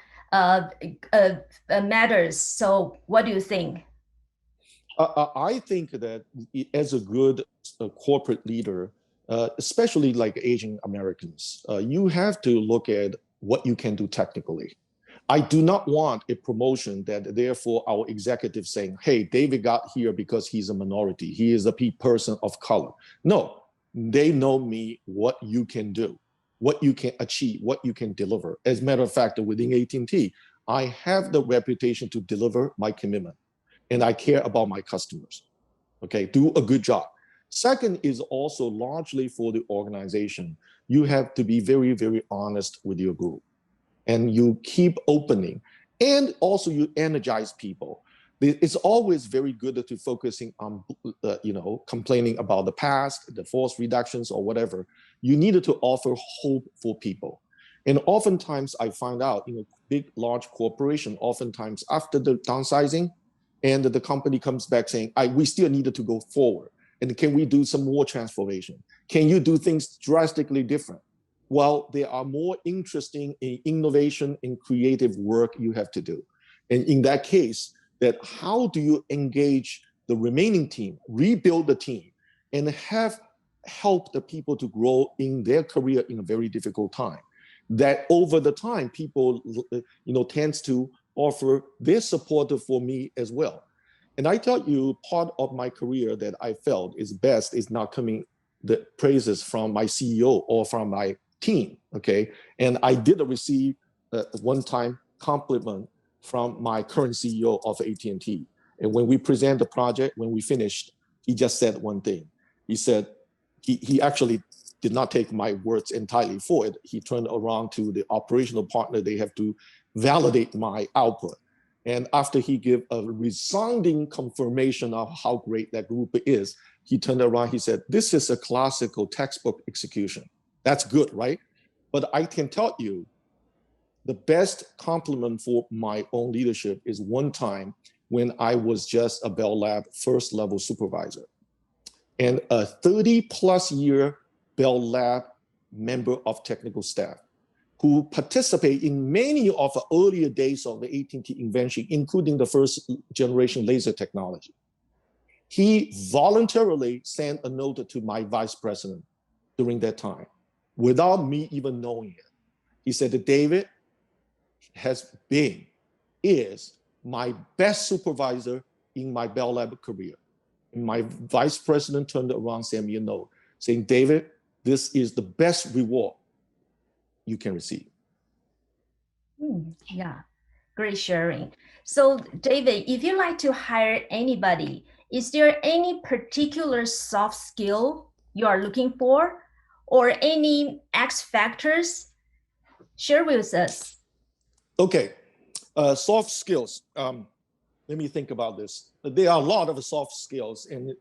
matters. So what do you think? I think that as a good corporate leader, especially like Asian Americans, you have to look at what you can do technically. I do not want a promotion that therefore our executives saying, hey, David got here because he's a minority. He is a person of color. No, they know me, what you can do, what you can achieve, what you can deliver. As a matter of fact, within AT&T, I have the reputation to deliver my commitment, and I care about my customers. Okay, do a good job. Second is also largely for the organization. You have to be very, very honest with your group, and you keep opening, and also you energize people. It's always very good to focusing on, complaining about the past, the force reductions or whatever. You needed to offer hope for people. And oftentimes I find out, big, large corporation, oftentimes after the downsizing, and the company comes back saying, we still needed to go forward. And can we do some more transformation? Can you do things drastically different? Well, there are more interesting innovation and creative work you have to do. And in that case, that how do you engage the remaining team, rebuild the team, and help the people to grow in their career in a very difficult time? That over the time, people tends to offer their support for me as well. And I tell you, part of my career that I felt is best is not coming the praises from my CEO or from my team, okay? And I did receive a one-time compliment from my current CEO of AT&T. And when we present the project, when we finished, he just said one thing. He said, he actually did not take my words entirely for it. He turned around to the operational partner. They have to validate my output. And after he gave a resounding confirmation of how great that group is, he turned around, he said, this is a classical textbook execution. That's good, right? But I can tell you, the best compliment for my own leadership is one time when I was just a Bell Lab first level supervisor. And a 30+ year Bell Lab member of technical staff who participate in many of the earlier days of the AT&T invention, including the first generation laser technology. He voluntarily sent a note to my vice president during that time, without me even knowing it. He said that David is my best supervisor in my Bell Lab career. And my vice president turned around, sent me a note saying, David, this is the best reward you can receive. Yeah, great sharing. So David, if you like to hire anybody, is there any particular soft skill you are looking for, or any X factors? Share with us. Okay, soft skills. Let me think about this. There are a lot of soft skills, and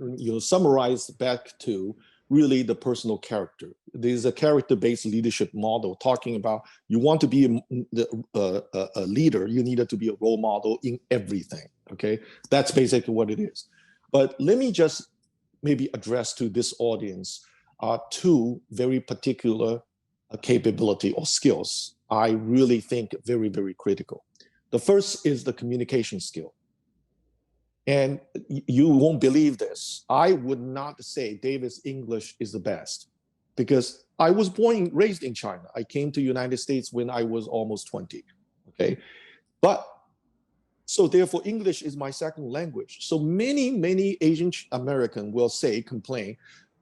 summarize back to really the personal character. There's a character-based leadership model talking about you want to be a leader, you needed to be a role model in everything, okay? That's basically what it is. But let me just maybe address to this audience two very particular capability or skills I really think very, very critical. The first is the communication skill. And you won't believe this. I would not say David's English is the best, because I was born and raised in China. I came to United States when I was almost 20, okay? But, so therefore English is my second language. So many Asian American will say, complain,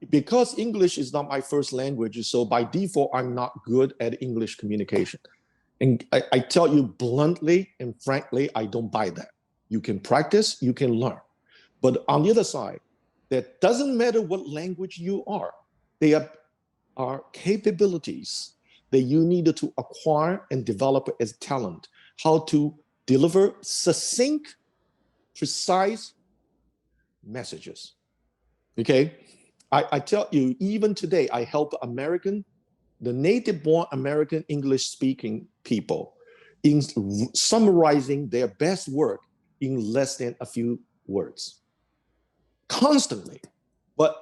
because English is not my first language, so by default, I'm not good at English communication. And I tell you bluntly and frankly, I don't buy that. You can practice, you can learn. But on the other side, that doesn't matter what language you are. They are capabilities that you need to acquire and develop as talent, how to deliver succinct, precise messages. Okay, I tell you, even today, I help the native-born American English-speaking people in summarizing their best work in less than a few words. Constantly. But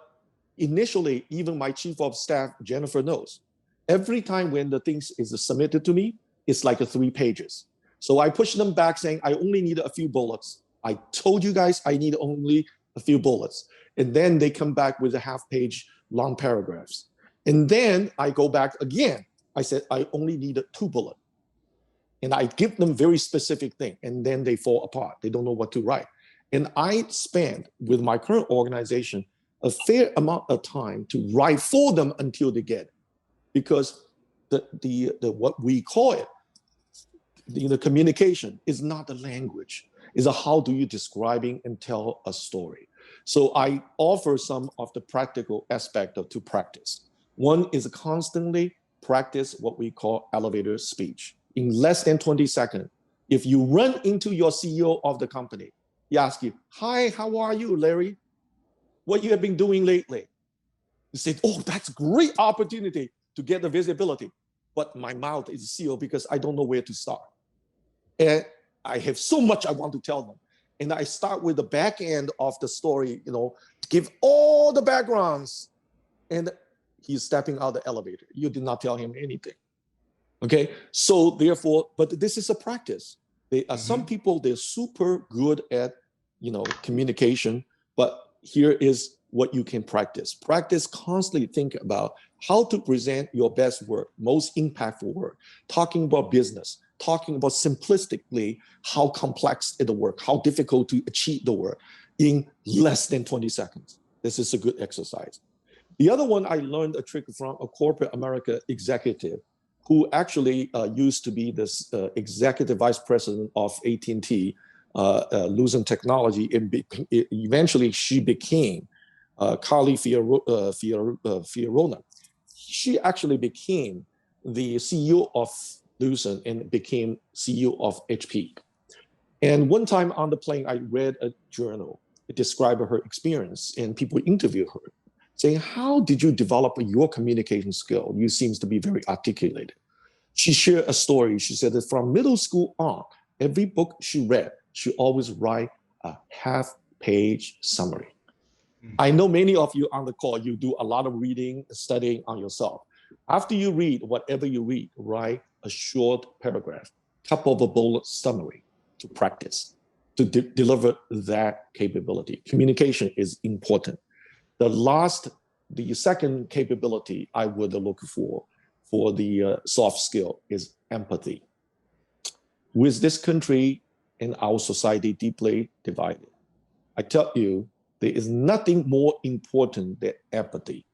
initially, even my chief of staff, Jennifer, knows. Every time when the things is submitted to me, it's like 3 pages. So I push them back saying, I only need a few bullets. I told you guys I need only a few bullets. And then they come back with a half-page long paragraphs. And then I go back again. I said, I only need 2 bullets. And I give them very specific thing. And then they fall apart. They don't know what to write. And I spend with my current organization a fair amount of time to write for them until they get it. Because the what we call it, the communication is not the language. It's how do you describing and tell a story. So I offer some of the practical aspect to practice. One is constantly practice what we call elevator speech. In less than 20 seconds, if you run into your CEO of the company, he asks you, hi, how are you, Larry? What you have been doing lately? You say, oh, that's a great opportunity to get the visibility. But my mouth is sealed because I don't know where to start. And I have so much I want to tell them. And I start with the back end of the story, give all the backgrounds. And he's stepping out the elevator. You did not tell him anything. Okay, so therefore, but this is a practice. Some people, they're super good at, communication, but here is what you can practice. Practice constantly think about how to present your best work, most impactful work, talking about business, talking about simplistically how complex is the work, how difficult to achieve the work in less than 20 seconds. This is a good exercise. The other one, I learned a trick from a corporate America executive who actually used to be this executive vice president of AT&T, Lucent Technology. Eventually, she became Carly Fiorona. She actually became the CEO of Lucent and became CEO of HP. And one time on the plane, I read a journal. It described her experience, and people interviewed her, saying, how did you develop your communication skill? You seems to be very articulated. She shared a story. She said that from middle school on, every book she read, she always write a half-page summary. I know many of you on the call, you do a lot of reading, studying on yourself. After you read, whatever you read, write a short paragraph, couple of a bullet summary to practice, to deliver that capability. Communication is important. The second capability I would look for the soft skill is empathy. With this country and our society deeply divided, I tell you, there is nothing more important than empathy.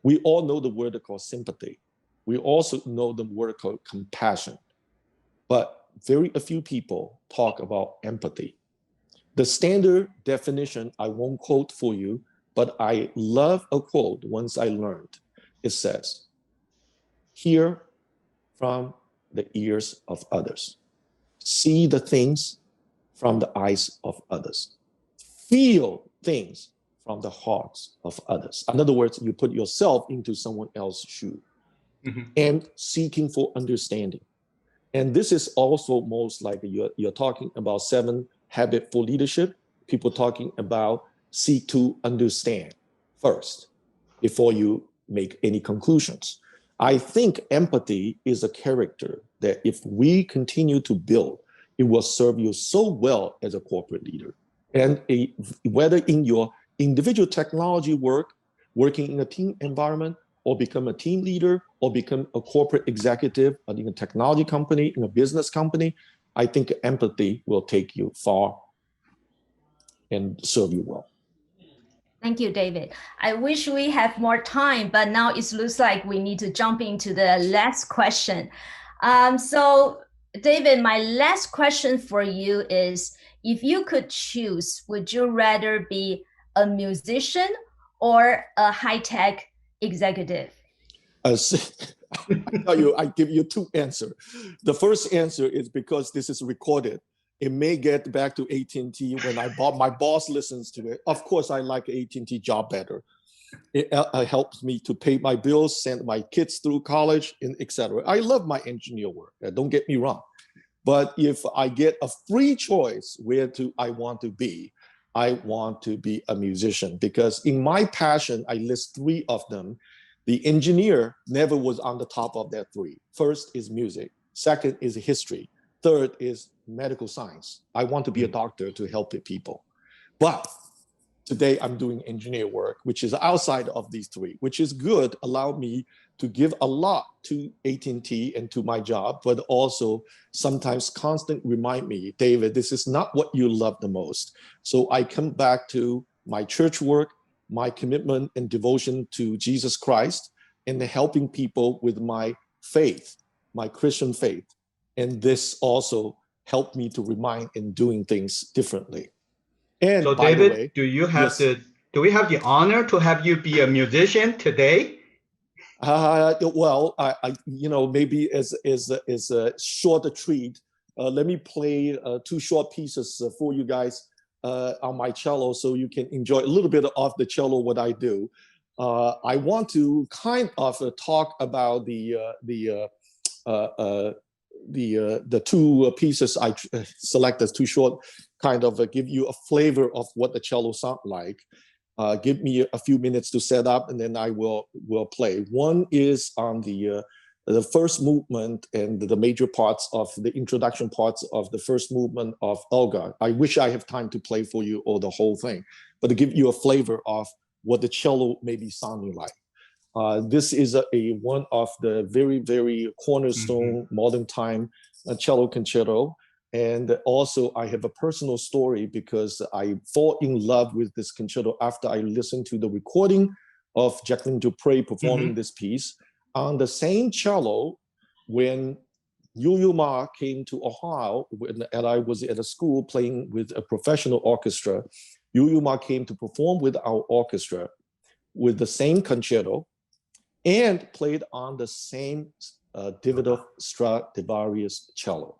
We all know the word called sympathy. We also know the word called compassion. But very few people talk about empathy. The standard definition, I won't quote for you, but I love a quote once I learned. It says, hear from the ears of others. See the things from the eyes of others. Feel things from the hearts of others. In other words, you put yourself into someone else's shoe and seeking for understanding. And this is also most likely you're talking about 7 habits for leadership. People talking about seek to understand first before you make any conclusions. I think empathy is a character that if we continue to build, it will serve you so well as a corporate leader. And whether in your individual technology work, working in a team environment, or become a team leader, or become a corporate executive in a technology company, in a business company, I think empathy will take you far and serve you well. Thank you, David. I wish we have more time, but now it looks like we need to jump into the last question. So David, my last question for you is, If you could choose, would you rather be a musician or a high-tech executive? I tell you, I give you two answers. The first answer is because this is recorded. It may get back to AT&T when my boss listens to it. Of course, I like AT&T job better. It helps me to pay my bills, send my kids through college, and etc. I love my engineer work. Don't get me wrong. But if I get a free choice I want to be, I want to be a musician, because in my passion, I list three of them. The engineer never was on the top of that three. First is music. Second is history. Third is medical science. I want to be a doctor to help people. But today I'm doing engineer work, which is outside of these three, which is good, allow me to give a lot to AT&T and to my job, but also sometimes constant remind me, David, this is not what you love the most. So I come back to my church work, my commitment and devotion to Jesus Christ, and helping people with my faith, my Christian faith. And this also helped me to remind in doing things differently. And so by David, the way, do we have the honor to have you be a musician today? Well, maybe as a short treat, let me play two short pieces for you guys on my cello, so you can enjoy a little bit of the cello what I do. I want to kind of talk about the two pieces I select as too short, kind of give you a flavor of what the cello sound like. Give me a few minutes to set up, and then I will play. One is on the first movement and the major parts of the introduction parts of the first movement of Olga. I wish I have time to play for you or the whole thing, but to give you a flavor of what the cello may be sounding like. This is one of the very, very cornerstone modern time cello concerto. And also I have a personal story because I fall in love with this concerto after I listened to the recording of Jacqueline Dupre performing this piece on the same cello when Yo-Yo Ma came to Ohio, and I was at a school playing with a professional orchestra. Yo-Yo Ma came to perform with our orchestra with the same concerto and played on the same Davidoff Stradivarius cello.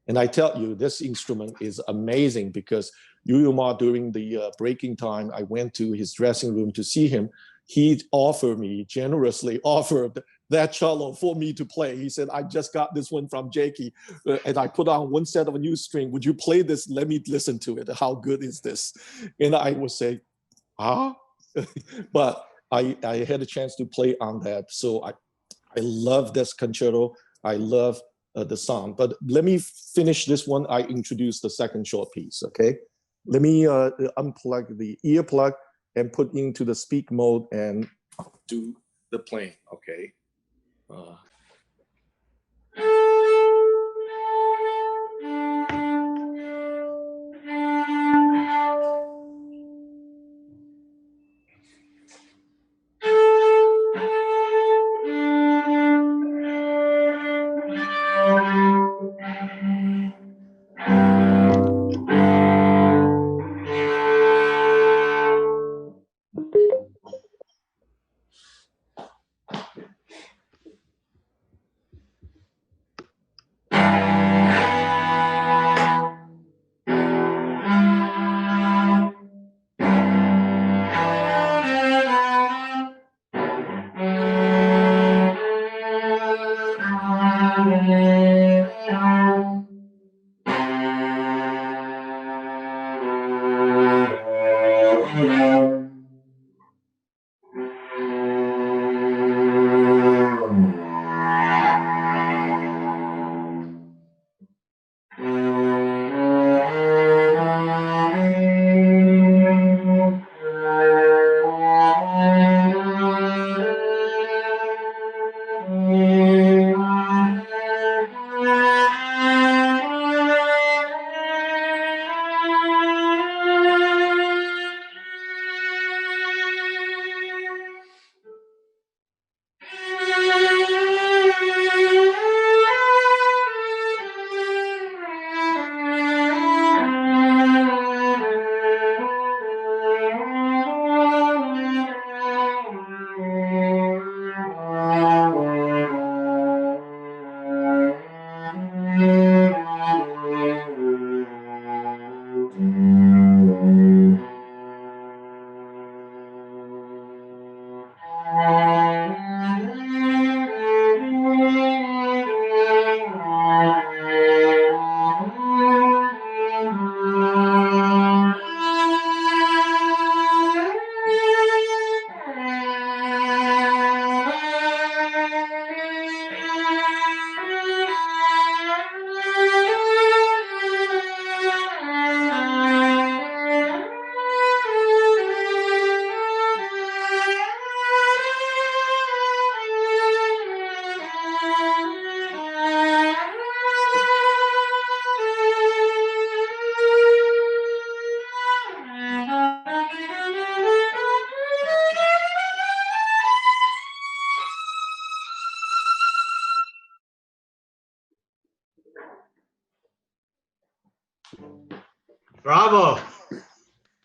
And I tell you, this instrument is amazing because Yo-Yo Ma, during the breaking time, I went to his dressing room to see him. He generously offered that cello for me to play. He said, I just got this one from Jakey, and I put on one set of a new string. Would you play this? Let me listen to it. How good is this? And I would say, but I had a chance to play on that. So I love this concerto. I love the song. But let me finish this one. I introduced the second short piece, okay? Let me unplug the earplug and put into the speak mode and do the playing, okay? Bravo.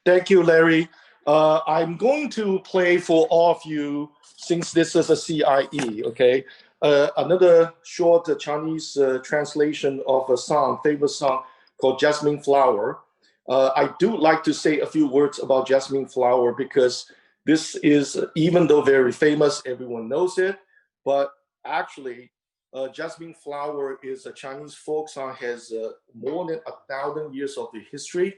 Thank you, Larry. I'm going to play for all of you, since this is a CIE, okay? Another short Chinese translation of a song, famous song called Jasmine Flower. I do like to say a few words about Jasmine Flower because this is, even though very famous, everyone knows it, but actually Jasmine Flower is a Chinese folk song, has more than 1,000 years of the history.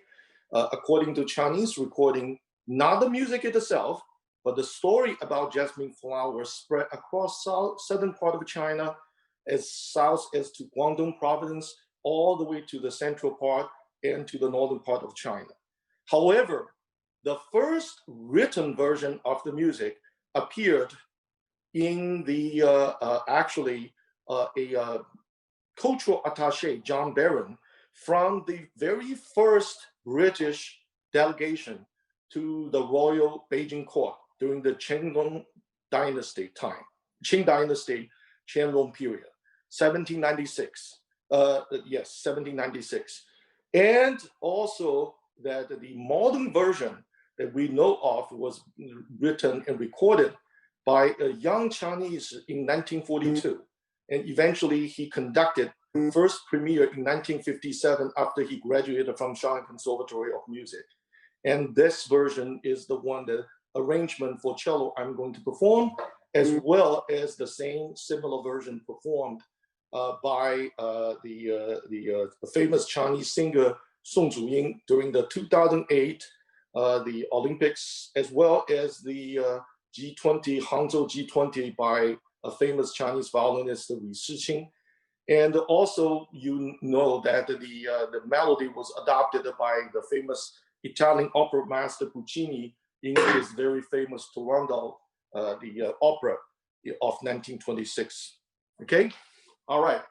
According to Chinese recording, not the music itself, but the story about Jasmine Flower spread across southern part of China, as south as to Guangdong province, all the way to the central part and to the northern part of China. However, the first written version of the music appeared in the a cultural attaché, John Barron, from the very first British delegation to the royal Beijing court during the Qing dynasty time, Qing dynasty, Qianlong period, 1796. Yes, 1796. And also that the modern version that we know of was written and recorded by a young Chinese in 1942. And eventually he conducted first premiere in 1957 after he graduated from Shanghai Conservatory of Music. And this version is the one, the arrangement for cello I'm going to perform, as well as the same similar version performed by the famous Chinese singer Song Zuying during the 2008 the Olympics, as well as the G20, Hangzhou G20 by a famous Chinese violinist, Li Shiqing. And also, you know that the melody was adopted by the famous Italian opera master Puccini in his very famous Turandot, the opera of 1926. Okay, all right.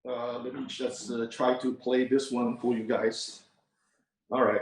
Let me just try to play this one for you guys. All right.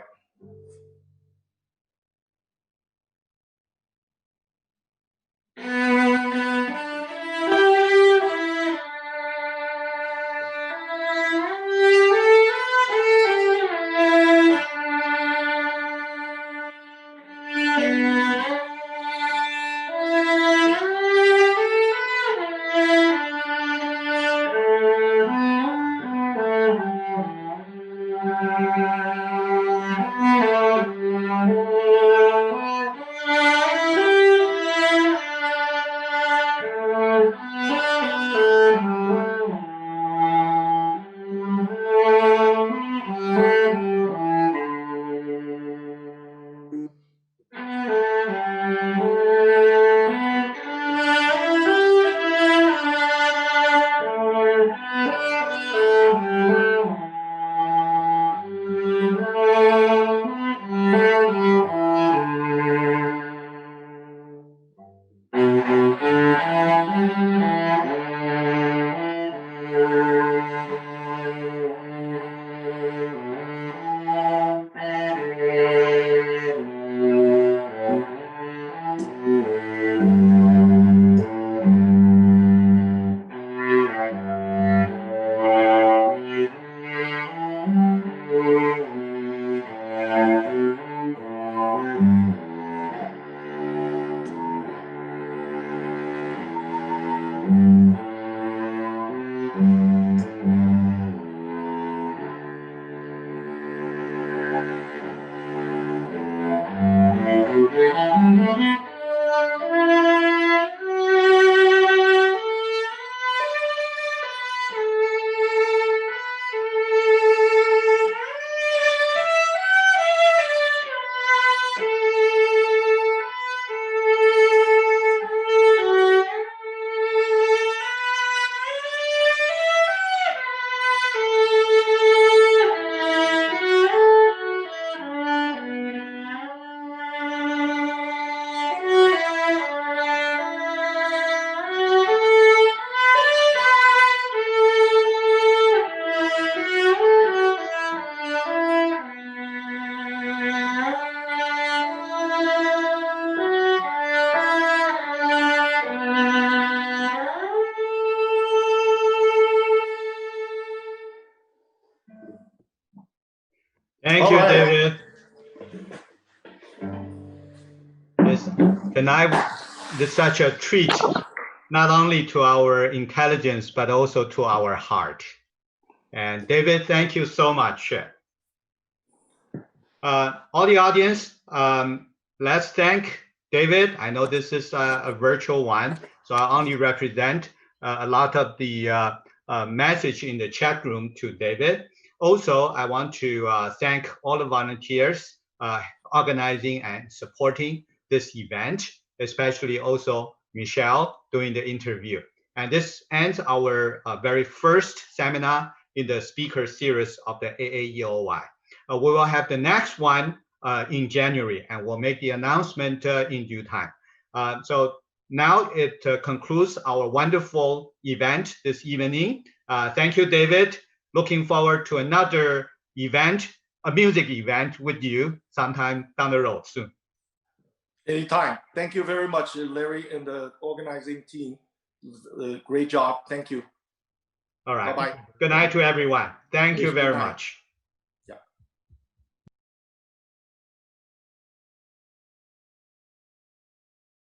tonight is such a treat, not only to our intelligence, but also to our heart. And David, thank you so much. All the audience, let's thank David. I know this is a virtual one, so I only represent a lot of the message in the chat room to David. Also, I want to thank all the volunteers organizing and supporting this event, especially also Michelle doing the interview. And this ends our very first seminar in the speaker series of the AAEOY. We will have the next one in January, and we'll make the announcement in due time. So now it concludes our wonderful event this evening. Thank you, David. Looking forward to another event, a music event with you sometime down the road soon. Anytime. Thank you very much, Larry and the organizing team. Great job. Thank you. All right. Bye-bye. Good night to everyone. Thank you very much.